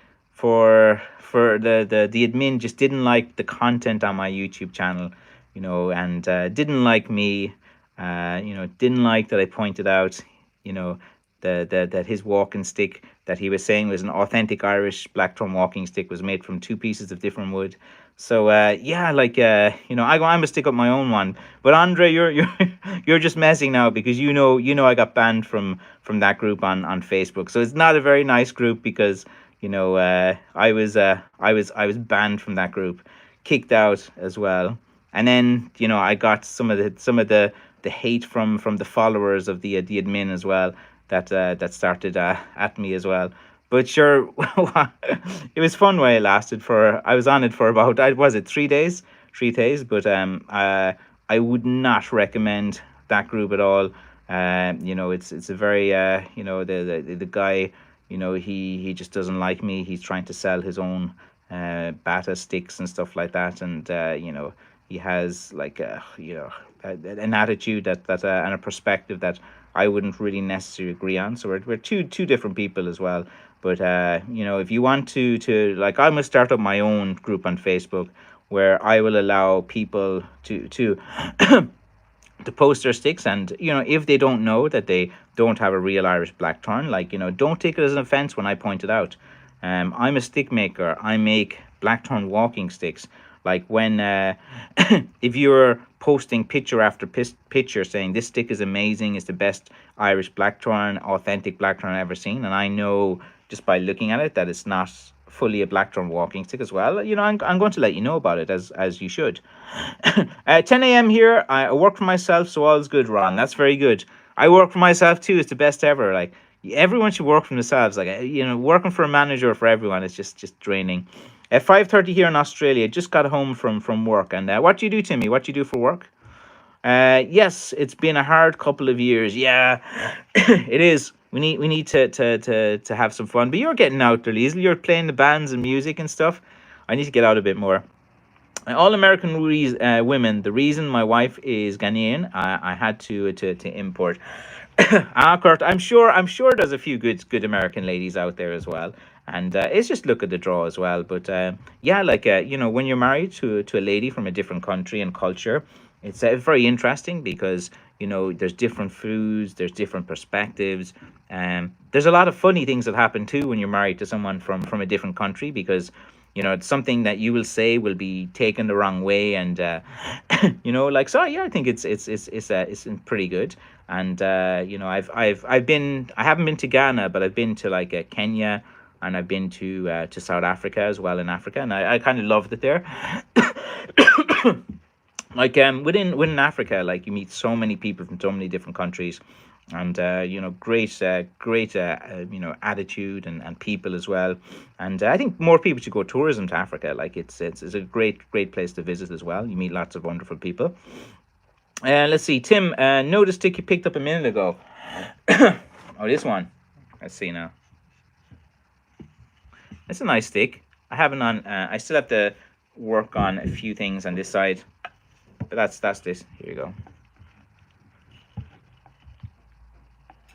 admin just didn't like the content on my YouTube channel, you know, and didn't like me, you know, didn't like that I pointed out, you know, that his walking stick that he was saying was an authentic Irish blackthorn walking stick was made from 2 pieces of different wood. So yeah, like you know, I'm gonna stick up my own one. But Andre, you're just messing now because you know I got banned from that group on Facebook. So it's not a very nice group because you know I was banned from that group, kicked out as well. And then you know I got some of the hate from the followers of the admin as well that started at me as well. But sure, it was fun while it lasted. I was on it for about, was it 3 days? 3 days. But I would not recommend that group at all. You know, it's a very you know, the guy, you know, he just doesn't like me. He's trying to sell his own bata sticks and stuff like that, and you know, he has like you know, an attitude that and a perspective that I wouldn't really necessarily agree on. So we're two different people as well. But you know, if you want to like, I'm gonna start up my own group on Facebook where I will allow people to to post their sticks, and you know, if they don't know that they don't have a real Irish blackthorn, like, you know, don't take it as an offense when I point it out. I'm a stick maker. I make blackthorn walking sticks. Like when if you're posting picture after picture saying this stick is amazing, it's the best Irish blackthorn, authentic blackthorn I've ever seen, and I know just by looking at it that it's not fully a Blackthorn walking stick as well, I'm going to let you know about it as you should. 10 a.m. here. I work for myself, so all's good, Ron. That's very good. I work for myself too. It's the best ever. Like everyone should work for themselves. Like working for a manager for everyone is just draining. At 5:30 here in Australia. Just got home from work. And what do you do, Timmy? What do you do for work? Yes, it's been a hard couple of years. Yeah, it is. We need to have some fun. But you're getting out there, Liesl. You're playing the bands and music and stuff. I need to get out a bit more. All American women. The reason my wife is Ghanaian, I had to import. Kurt, I'm sure there's a few good American ladies out there as well, and it's just look at the draw as well. But yeah, like when you're married to a lady from a different country and culture, it's very interesting because there's different foods, there's different perspectives. There's a lot of funny things that happen too when you're married to someone from a different country because it's something that you will say will be taken the wrong way, and like so. Yeah, I think it's pretty good. And I haven't been to Ghana, but I've been to like Kenya, and I've been to South Africa as well in Africa, and I kind of loved it there. Like within Africa, like you meet so many people from so many different countries, and great attitude and people as well. And I think more people should go tourism to Africa. Like it's a great place to visit as well. You meet lots of wonderful people. Let's see, Tim. Notice stick you picked up a minute ago. Oh, this one. Let's see now. It's a nice stick. I haven't on. I still have to work on a few things on this side. But that's this. Here you go.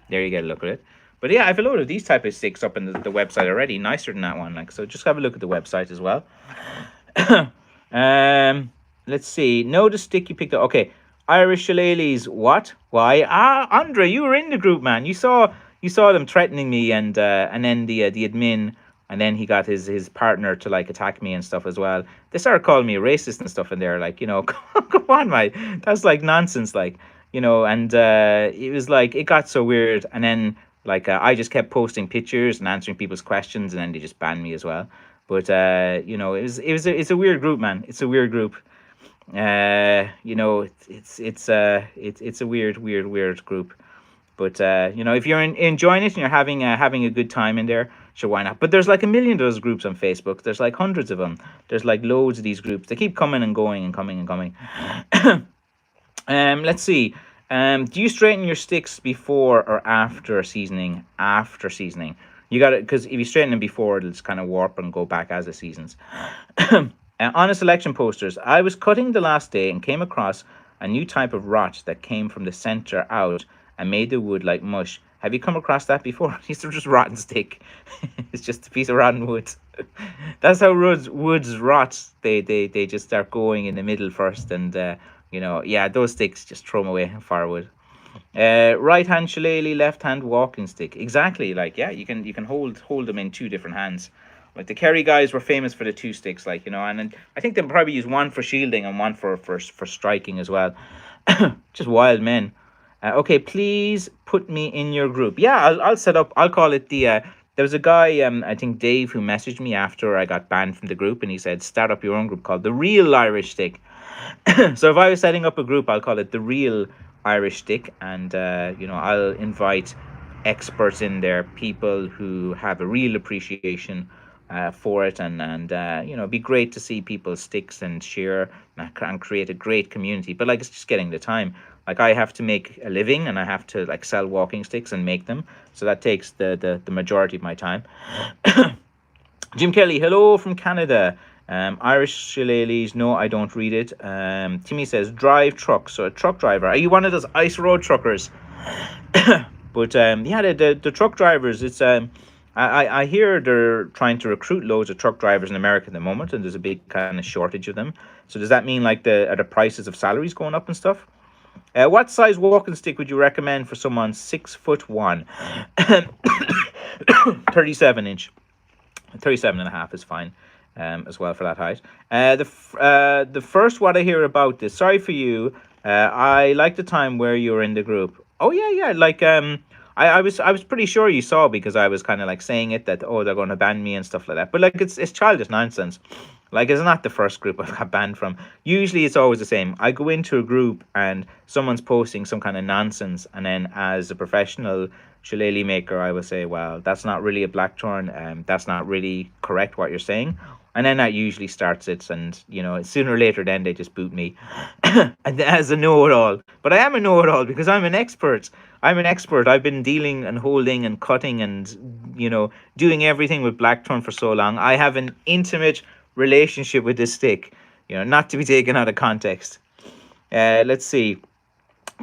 There you get a look at it. But yeah, I have a load of these type of sticks up in the website already. Nicer than that one. Like so, just have a look at the website as well. Let's see. Notice stick you picked up. Okay, Irish shillelaghs. What? Why? Andre, you were in the group, man. You saw them threatening me, and then the admin. And then he got his partner to like attack me and stuff as well. They started calling me a racist and stuff in there. Like, come on, mate. That's like nonsense. Like, and it was like, it got so weird. And then like, I just kept posting pictures and answering people's questions. And then they just banned me as well. But, it's a weird group, man. It's a weird group. It's a weird group. But, if you're enjoying it and you're having a good time in there, sure, why not? But there's like a million of those groups on Facebook. There's like hundreds of them. There's like loads of these groups. They keep coming and going and coming and coming. Let's see. Do you straighten your sticks before or after seasoning? After seasoning. You got it, because if you straighten them before, it'll just kind of warp and go back as it seasons. Honest election posters. I was cutting the last day and came across a new type of rot that came from the center out and made the wood like mush. Have you come across that before? These are just rotten stick. It's just a piece of rotten wood. That's how woods rot. They just start going in the middle first, and yeah, those sticks, just throw them away. Firewood. Right hand shillelagh, left hand walking stick. Exactly. Like yeah, you can hold them in two different hands. Like the Kerry guys were famous for the two sticks, like and I think they probably use one for shielding and one for striking as well. Just wild men. Okay, please put me in your group. Yeah, I'll set up. I'll call it the. There was a guy, I think Dave, who messaged me after I got banned from the group, and he said start up your own group called the Real Irish Stick. So if I was setting up a group, I'll call it the Real Irish Stick, and I'll invite experts in there, people who have a real appreciation for it, and it'd be great to see people's sticks and share and create a great community. But like, it's just getting the time. Like I have to make a living, and I have to like sell walking sticks and make them, so that takes the majority of my time. Jim Kelly, hello from Canada. Irish shillelaghs, no, I don't read it. Timmy says drive truck, so a truck driver. Are you one of those ice road truckers? But yeah, the truck drivers, it's I hear they're trying to recruit loads of truck drivers in America at the moment, and there's a big kind of shortage of them. So does that mean like are the prices of salaries going up and stuff? What size walking stick would you recommend for someone 6'1", 37-inch, 37.5 is fine, as well for that height. The first what I hear about this. Sorry for you. I like the time where you're in the group. Oh yeah, like I was pretty sure you saw, because I was kind of like saying it, that, oh, they're going to ban me and stuff like that. But like, it's childish nonsense. Like, it's not the first group I've got banned from. Usually it's always the same. I go into a group and someone's posting some kind of nonsense, and then as a professional shillelagh maker, I will say, well, that's not really a Blackthorn, that's not really correct what you're saying. And then that usually starts it, and sooner or later, then they just boot me as a know-it-all. But I am a know-it-all because I'm an expert. I'm an expert. I've been dealing and holding and cutting and doing everything with Blackthorn for so long. I have an intimate relationship with this stick, not to be taken out of context. Let's see.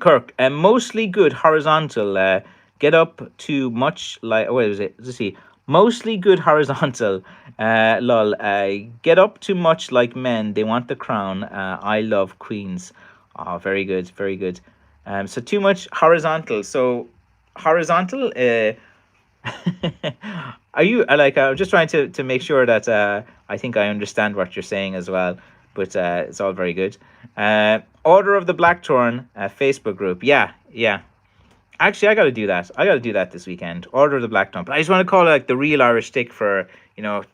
Kirk, mostly good horizontal. Get up to much like, what is it? Let's see. Mostly good horizontal. Lol. Get up too much like men. They want the crown. I love queens. Oh, very good, very good. So too much horizontal. So horizontal. Are you like? I'm just trying to make sure that I think I understand what you're saying as well. But it's all very good. Order of the Blackthorn Facebook group. Yeah, yeah. Actually, I got to do that. I got to do that this weekend. Order of the Blackthorn. But I just want to call it like the real Irish stick for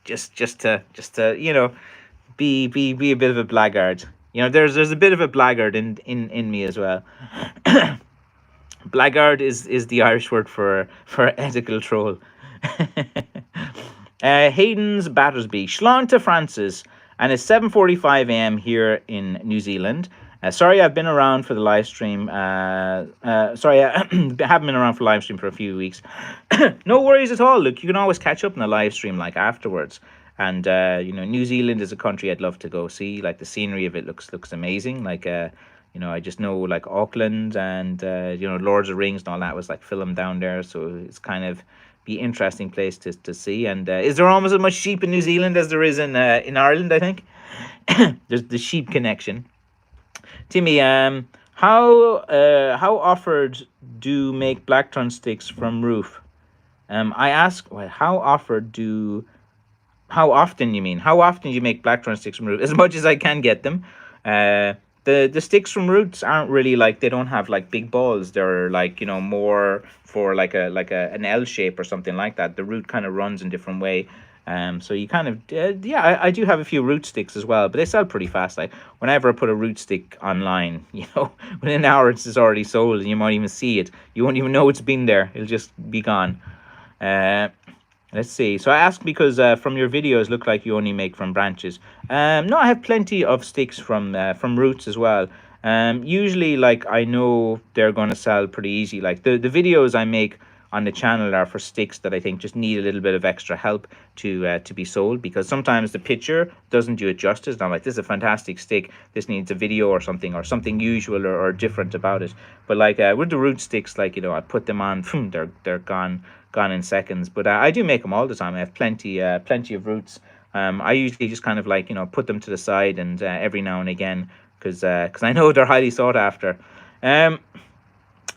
just to be a bit of a blackguard. There's a bit of a blackguard in me as well. Blackguard is the Irish word for ethical troll. Hayden's Battersby. Sláinte to Francis. And it's 7:45 a.m. here in New Zealand. Sorry, I've been around for the live stream. Sorry, I haven't been around for live stream for a few weeks. No worries at all. Look, you can always catch up in the live stream like afterwards. And New Zealand is a country I'd love to go see. Like, the scenery of it looks amazing. Like I just know like Auckland and Lords of the Rings and all that was like filmed down there. So it's kind of be interesting place to see. And is there almost as much sheep in New Zealand as there is in Ireland? I think there's the sheep connection. Timmy, how offered do make Blackthorn sticks from roof? I ask, well, how often you mean? How often you make Blackthorn sticks from roof? As much as I can get them. The sticks from roots aren't really like, they don't have like big balls. They're like more for like an L shape or something like that. The root kind of runs in different way. So you kind of I do have a few root sticks as well, but they sell pretty fast. Like, whenever I put a root stick online, within an hour it's already sold, and you might even see it. You won't even know it's been there. It'll just be gone. Let's see. So I ask because from your videos, look like you only make from branches. No, I have plenty of sticks from roots as well. Usually, like, I know they're going to sell pretty easy. Like, the videos I make on the channel are for sticks that I think just need a little bit of extra help to be sold, because sometimes the picture doesn't do it justice. And I'm like, this is a fantastic stick. This needs a video or something usual or different about it. But like with the root sticks, like, I put them on, they're gone in seconds. But I do make them all the time. I have plenty of roots. I usually just kind of like put them to the side and every now and again, because I know they're highly sought after.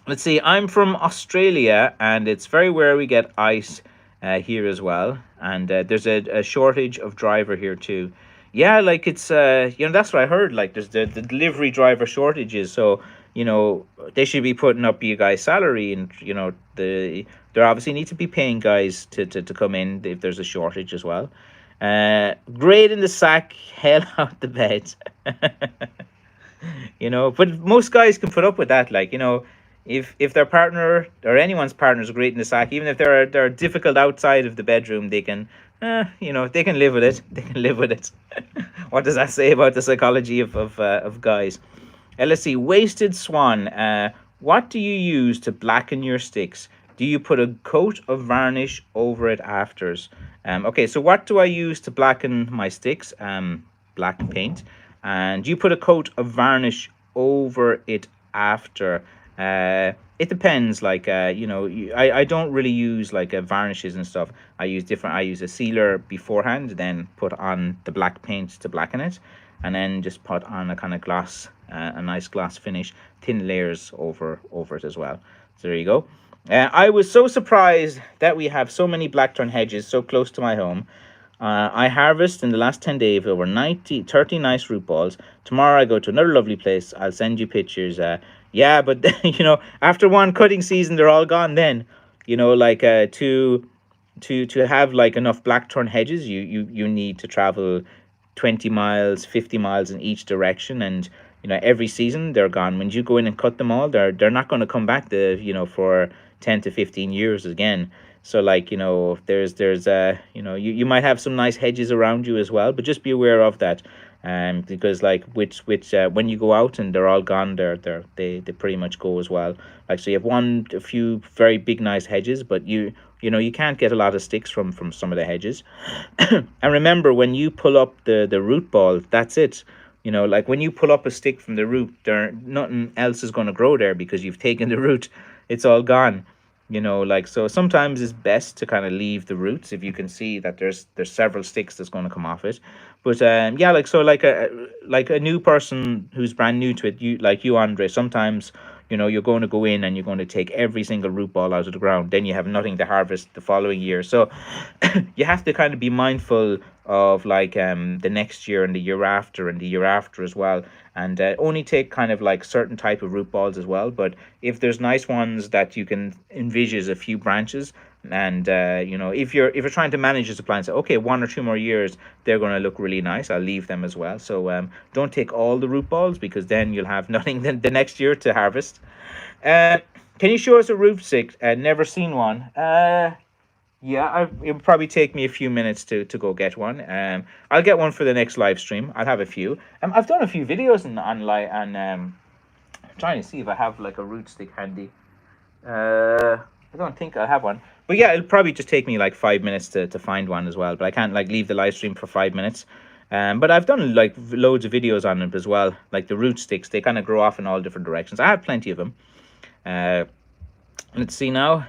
Let's see. I'm from Australia, and it's very rare we get ice here as well. And there's a shortage of driver here too. Yeah, like, it's that's what I heard. Like, there's the delivery driver shortages. So they should be putting up you guys' salary, and they obviously need to be paying guys to come in if there's a shortage as well. Great in the sack, hell out the bed. But most guys can put up with that. Like, if their partner or anyone's partner is great in the sack, even if they're difficult outside of the bedroom, they can they can live with it. They can live with it. What does that say about the psychology of guys? Let's see. Wasted Swan. What do you use to blacken your sticks? Do you put a coat of varnish over it afters? Okay, so what do I use to blacken my sticks? Black paint. And you put a coat of varnish over it after. It depends. Like, I don't really use like varnishes and stuff. I use a sealer beforehand, then put on the black paint to blacken it, and then just put on a kind of gloss, a nice gloss finish, thin layers over it as well. So there you go. I was so surprised that we have so many Blackthorn hedges so close to my home. I harvest in the last 10 days over 30 nice root balls. Tomorrow I go to another lovely place. I'll send you pictures. Yeah, but after one cutting season, they're all gone then. like to have like enough blackthorn hedges, you need to travel 20 miles, 50 miles in each direction, and every season they're gone. When you go in and cut them all, they're not going to come back to for 10 to 15 years again. So like there's you might have some nice hedges around you as well, but just be aware of that. Because like which when you go out and they're all gone, they pretty much go as well. Like, so you have a few very big nice hedges, but you can't get a lot of sticks from some of the hedges. And remember, when you pull up the root ball, that's it. Like when you pull up a stick from the root, nothing else is going to grow there because you've taken the root. It's all gone. Like, so sometimes it's best to kind of leave the roots if you can see that there's several sticks that's going to come off it. But yeah, like, so like a new person who's brand new to it, you Andre, sometimes you're going to go in and you're going to take every single root ball out of the ground, then you have nothing to harvest the following year. So you have to kind of be mindful of like the next year and the year after and the year after as well, and only take kind of like certain type of root balls as well. But if there's nice ones that you can envisage a few branches, and if you're trying to manage as a plant, say okay, 1 or 2 more years they're going to look really nice, I'll leave them as well. So don't take all the root balls, because then you'll have nothing the next year to harvest. uh, can you show us a root stick? Never seen one. Yeah, it'll probably take me a few minutes to go get one. I'll get one for the next live stream. I'll have a few. I've done a few videos I'm trying to see if I have like a root stick handy. I don't think I have one. But yeah, it'll probably just take me like 5 minutes to find one as well. But I can't like leave the live stream for 5 minutes. But I've done like loads of videos on it as well. Like the root sticks, they kind of grow off in all different directions. I have plenty of them. Uh, let's see now.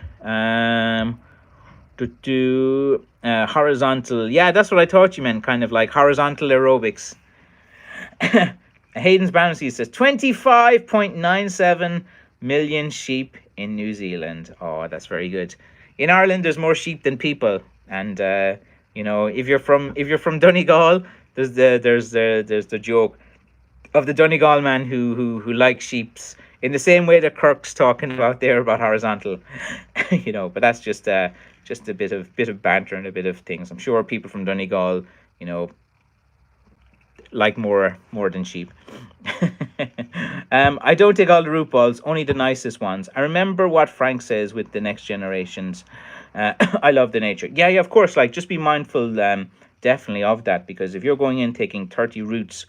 Horizontal. Yeah, that's what I thought you meant. Kind of like horizontal aerobics. Hayden's Bouncy says 25.97 million sheep in New Zealand. Oh, that's very good. In Ireland, there's more sheep than people, and if you're from Donegal, there's the joke of the Donegal man who likes sheeps in the same way that Kirk's talking about there about horizontal. But that's just a bit of banter and a bit of things. I'm sure people from Donegal, like more than sheep. I don't take all the root balls, only the nicest ones. I remember what Frank says with the next generations. I love the nature. Yeah, of course. Like, just be mindful, definitely of that, because if you're going in taking 30 roots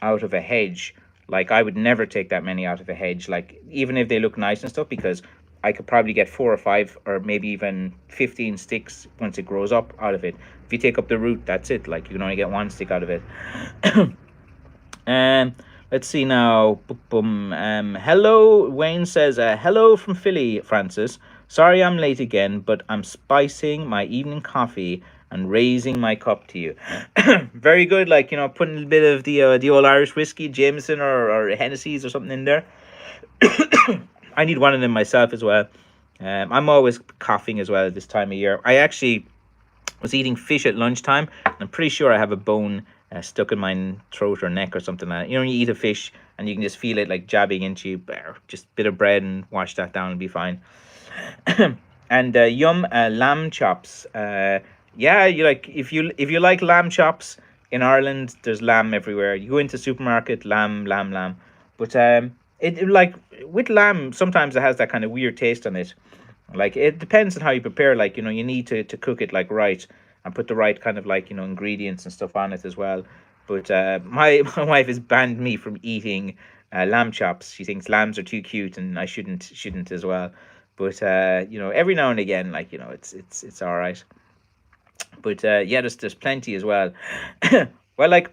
out of a hedge, like I would never take that many out of a hedge. Like, even if they look nice and stuff, because I could probably get 4 or 5 or maybe even 15 sticks once it grows up out of it. If you take up the root, that's it. Like, you can only get one stick out of it. Let's see now. Hello, Wayne says, hello from Philly, Francis. Sorry I'm late again, but I'm spicing my evening coffee and raising my cup to you. Very good. Like, putting a little bit of the old Irish whiskey, Jameson or Hennessy's or something in there. I need one of them myself as well. I'm always coughing as well at this time of year. I actually was eating fish at lunchtime, and I'm pretty sure I have a bone stuck in my throat or neck or something like that. You eat a fish and you can just feel it like jabbing into you. Just a bit of bread and wash that down and be fine. And yum, lamb chops. Yeah, you like if you like lamb chops in Ireland, there's lamb everywhere. You go into supermarket, lamb. But it like with lamb, sometimes it has that kind of weird taste on it. Like, it depends on how you prepare. Like, you need to cook it like right and put the right kind of like ingredients and stuff on it as well. But my wife has banned me from eating lamb chops. She thinks lambs are too cute and I shouldn't as well. But every now and again, like, it's all right. But yeah, there's plenty as well. Well, like,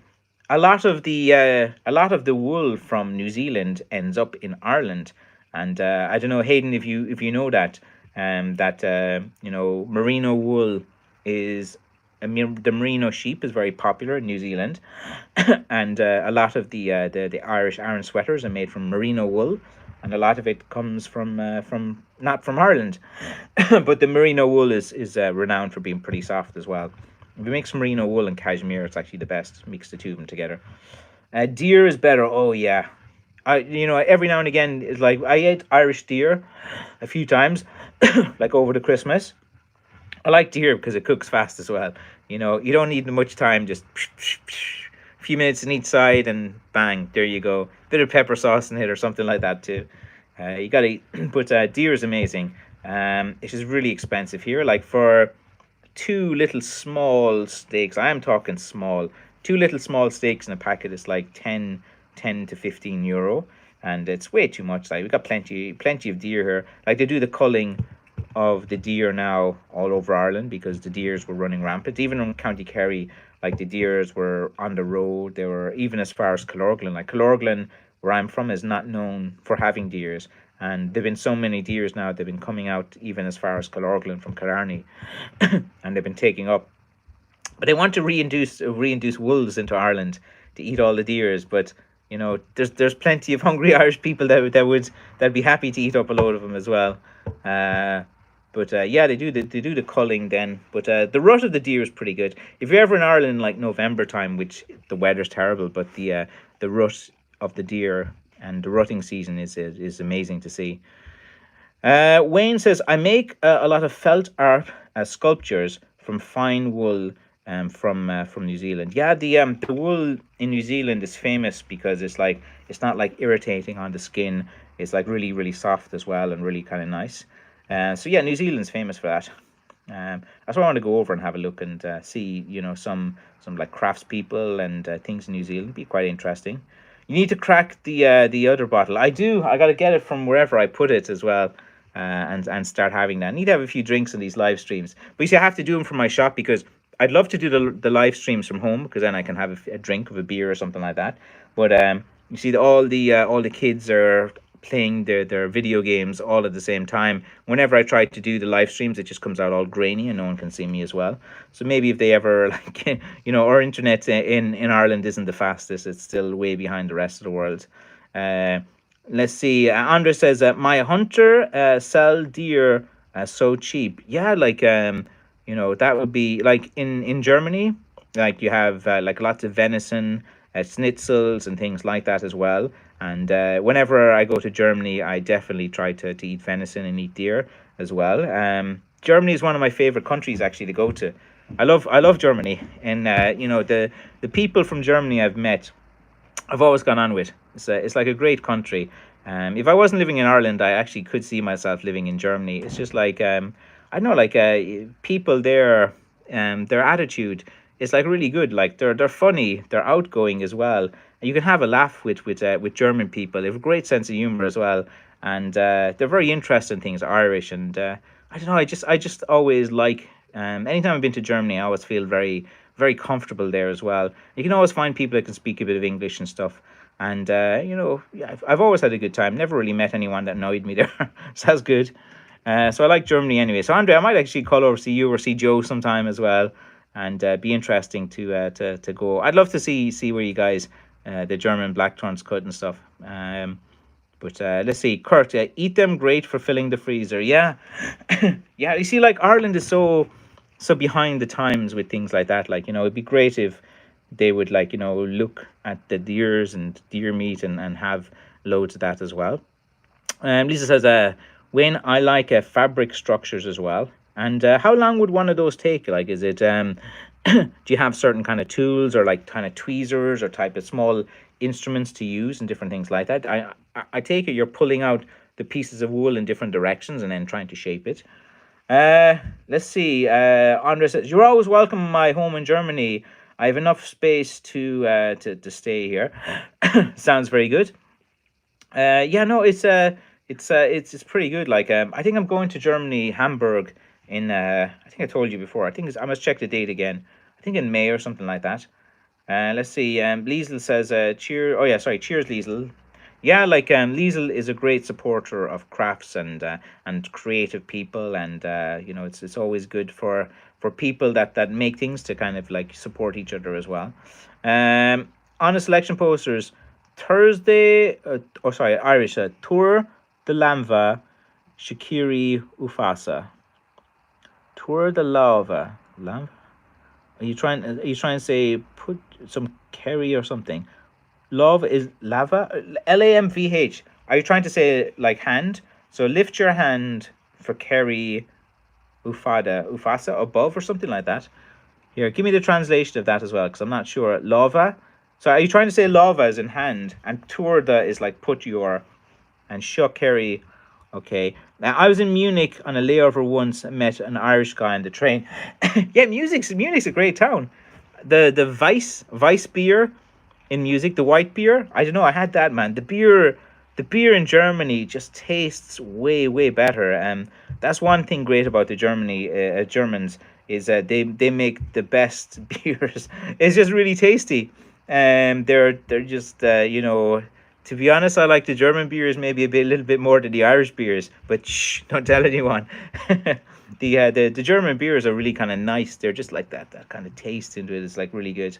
a lot of the wool from New Zealand ends up in Ireland, and I don't know, Hayden, if you know that, merino wool is. The merino sheep is very popular in New Zealand, and a lot of the Irish Aran sweaters are made from merino wool, and a lot of it comes from not from Ireland, but the merino wool is renowned for being pretty soft as well. If you mix merino wool and cashmere, it's actually the best. Mix the two of them together. Deer is better. Oh yeah, every now and again, it's like I ate Irish deer a few times, like over the Christmas. I like deer because it cooks fast as well. You don't need much time, just a few minutes on each side, and bang, there you go. Bit of pepper sauce in it or something like that too. You gotta eat, but deer is amazing. It is really expensive here. Like for two little small steaks, I am talking small. Two little small steaks in a packet is like 10 to 15 euro, and it's way too much. Like we got plenty of deer here. Like they do the culling of the deer now all over Ireland because the deers were running rampant. Even in County Kerry, like the deers were on the road. They were even as far as Killorglin. Like Killorglin, where I'm from, is not known for having deers. And there've been so many deers now, they've been coming out even as far as Killorglin from Killarney, and they've been taking up. But they want to reintroduce wolves into Ireland to eat all the deers. But there's plenty of hungry Irish people that'd be happy to eat up a load of them as well. But yeah, they do the culling then. But the rut of the deer is pretty good. If you're ever in Ireland in like November time, which the weather's terrible, but the rut of the deer and the rutting season is amazing to see. Wayne says, I make a lot of felt art sculptures from fine wool from New Zealand. Yeah, the wool in New Zealand is famous because it's not like irritating on the skin. It's like really really soft as well and really kind of nice. So yeah, New Zealand's famous for that. That's why I want to go over and have a look and see some like craftspeople and things in New Zealand. Be quite interesting. You need to crack the other bottle. I do. I got to get it from wherever I put it as well, and start having that. I need to have a few drinks in these live streams. But you see, I have to do them from my shop because I'd love to do the live streams from home because then I can have a drink of a beer or something like that. But you see, all the kids are playing their video games all at the same time. Whenever I try to do the live streams, it just comes out all grainy and no one can see me as well. So maybe if they ever like our internet in Ireland isn't the fastest, it's still way behind the rest of the world. Uh, let's see. Andre says my hunter sell deer so cheap. Yeah, like that would be like in Germany, like you have like lots of venison, schnitzels and things like that as well. And whenever I go to Germany, I definitely try to eat venison and eat deer as well. Germany is one of my favorite countries actually to go to. I love Germany, and the people from Germany I've met, I've always gone on with. It's like a great country. If I wasn't living in Ireland, I actually could see myself living in Germany. It's just like I don't know, like people there, their attitude is like really good. Like they're funny, they're outgoing as well. And you can have a laugh with German people. They have a great sense of humor as well, and they're very interested in things Irish. And I don't know, I just always like. Anytime I've been to Germany, I always feel very very comfortable there as well. You can always find people that can speak a bit of English and stuff. And yeah, I've always had a good time. Never really met anyone that annoyed me there, so that's good. So I like Germany anyway. So Andre, I might actually call over see you or see Joe sometime as well, and be interesting to go. I'd love to see where you guys the German blackthorns cut and stuff. But let's see, Kurt, eat them great for filling the freezer. Yeah, yeah. You see, like Ireland is so behind the times with things like that. Like it'd be great if they would like look at the deers and deer meat and have loads of that as well. Lisa says, Wayne, I like fabric structures as well. And how long would one of those take? Like, is it do you have certain kind of tools or like kind of tweezers or type of small instruments to use and different things like that? I take it you're pulling out the pieces of wool in different directions and then trying to shape it. Let's see. Andre says, you're always welcome in my home in Germany. I have enough space to stay here. Sounds very good. Yeah, no, it's pretty good. Like I think I'm going to Germany, Hamburg in I think I told you before. I must check the date again. I think in May or something like that. Let's see. Liesl says, cheer. Oh yeah, sorry. Cheers, Liesl. Yeah, like Liesl is a great supporter of crafts and creative people, and it's always good for people that make things to kind of like support each other as well. On the selection posters, Thursday, sorry, Irish, Tour de Lamva, Shakiri Ufasa. Tour de Lava. Lamva? Are you trying to say put some curry or something? Love is lava. Lamvh. Are you trying to say like hand? So lift your hand for Kerry Ufasa above or something like that. Here, give me the translation of that as well, because I'm not sure. Lava. So are you trying to say lava is in hand, and turda is like put your, and shokeri. Okay. Now I was in Munich on a layover once and met an Irish guy on the train. Yeah, Munich's a great town. The Weiss beer in music, the white beer. I don't know. I had that, man. The beer in Germany just tastes way better. That's one thing great about the Germans is that they make the best beers. It's just really tasty. They're just To be honest, I like the German beers maybe a little bit more than the Irish beers. But shh, don't tell anyone. The German beers are really kind of nice. They're just like that kind of taste into it is like really good.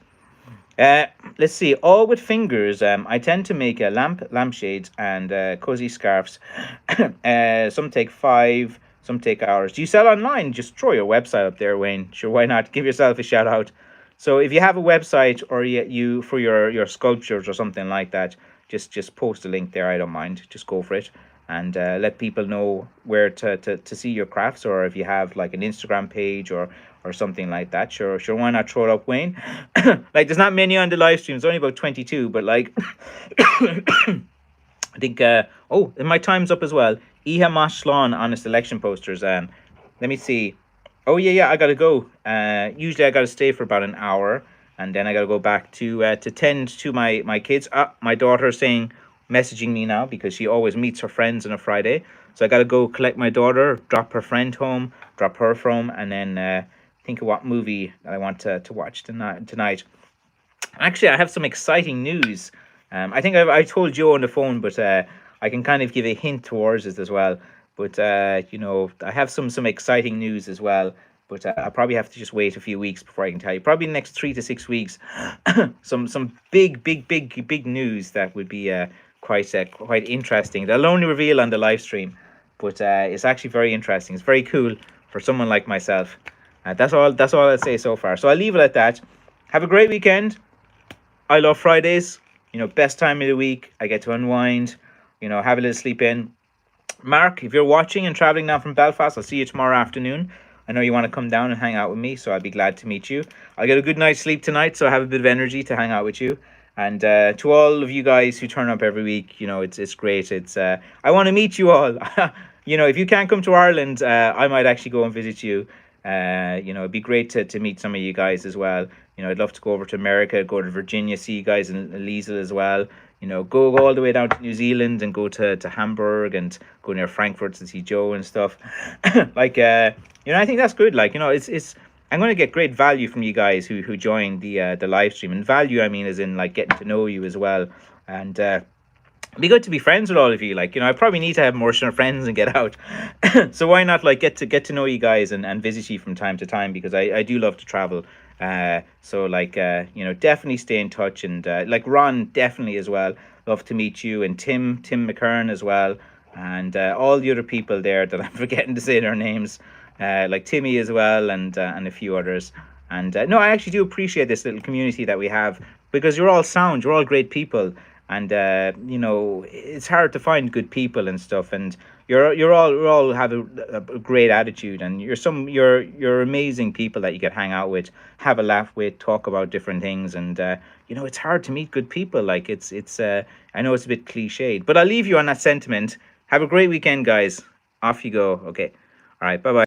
Uh, let's see. All with fingers. I tend to make a lampshades, and cozy scarves. Some take 5, some take hours. Do you sell online? Just throw your website up there, Wayne. Sure, why not? Give yourself a shout out. So if you have a website, or you for your sculptures or something like that, just post a link there. I don't mind. Just go for it, and let people know where to see your crafts, or if you have like an Instagram page or something like that. Sure, why not throw it up, Wayne? Like, there's not many on the live stream. It's only about 22, but like, I think. Oh, and my time's up as well. Iha Mash on his selection posters. Let me see. Oh yeah, I gotta go. Usually I gotta stay for about an hour, and then I gotta go back to tend to my kids. My daughter's messaging me now because she always meets her friends on a Friday. So I gotta go collect my daughter, drop her friend home, drop her home, and then think of what movie that I want to watch tonight. Actually, I have some exciting news. I think I told Joe on the phone, but I can kind of give a hint towards it as well. But I have some exciting news as well. But I'll probably have to just wait a few weeks before I can tell you. Probably the next 3 to 6 weeks, some big news that would be quite interesting. They'll only reveal on the live stream, but it's actually very interesting. It's very cool for someone like myself. That's all. That's all I'll say so far. So I'll leave it at that. Have a great weekend. I love Fridays. Best time of the week. I get to unwind. Have a little sleep in. Mark, if you're watching and traveling down from Belfast, I'll see you tomorrow afternoon. I know you want to come down and hang out with me, so I'd be glad to meet you. I'll get a good night's sleep tonight, so I have a bit of energy to hang out with you. And to all of you guys who turn up every week, it's great. I want to meet you all. If you can't come to Ireland, I might actually go and visit you. It'd be great to meet some of you guys as well. I'd love to go over to America, go to Virginia, see you guys in Liesel as well. Go all the way down to New Zealand and go to Hamburg and go near Frankfurt to see Joe and stuff. I think that's good. It's I'm going to get great value from you guys who join the live stream. And value, I mean, is in like getting to know you as well. And it'd be good to be friends with all of you. I probably need to have more friends and get out. So why not get to know you guys and visit you from time to time, because I do love to travel. Definitely stay in touch, and Ron, definitely as well. Love to meet you, and Tim McKern as well, and all the other people there that I'm forgetting to say their names, like Timmy as well, and a few others. And no, I actually do appreciate this little community that we have, because you're all sound, you're all great people, and it's hard to find good people and stuff, and you all have a great attitude, and you're amazing people that you can hang out with, have a laugh with, talk about different things, and it's hard to meet good people. It's I know it's a bit cliched, but I'll leave you on that sentiment. Have a great weekend, guys. Off you go. Okay, all right, bye bye.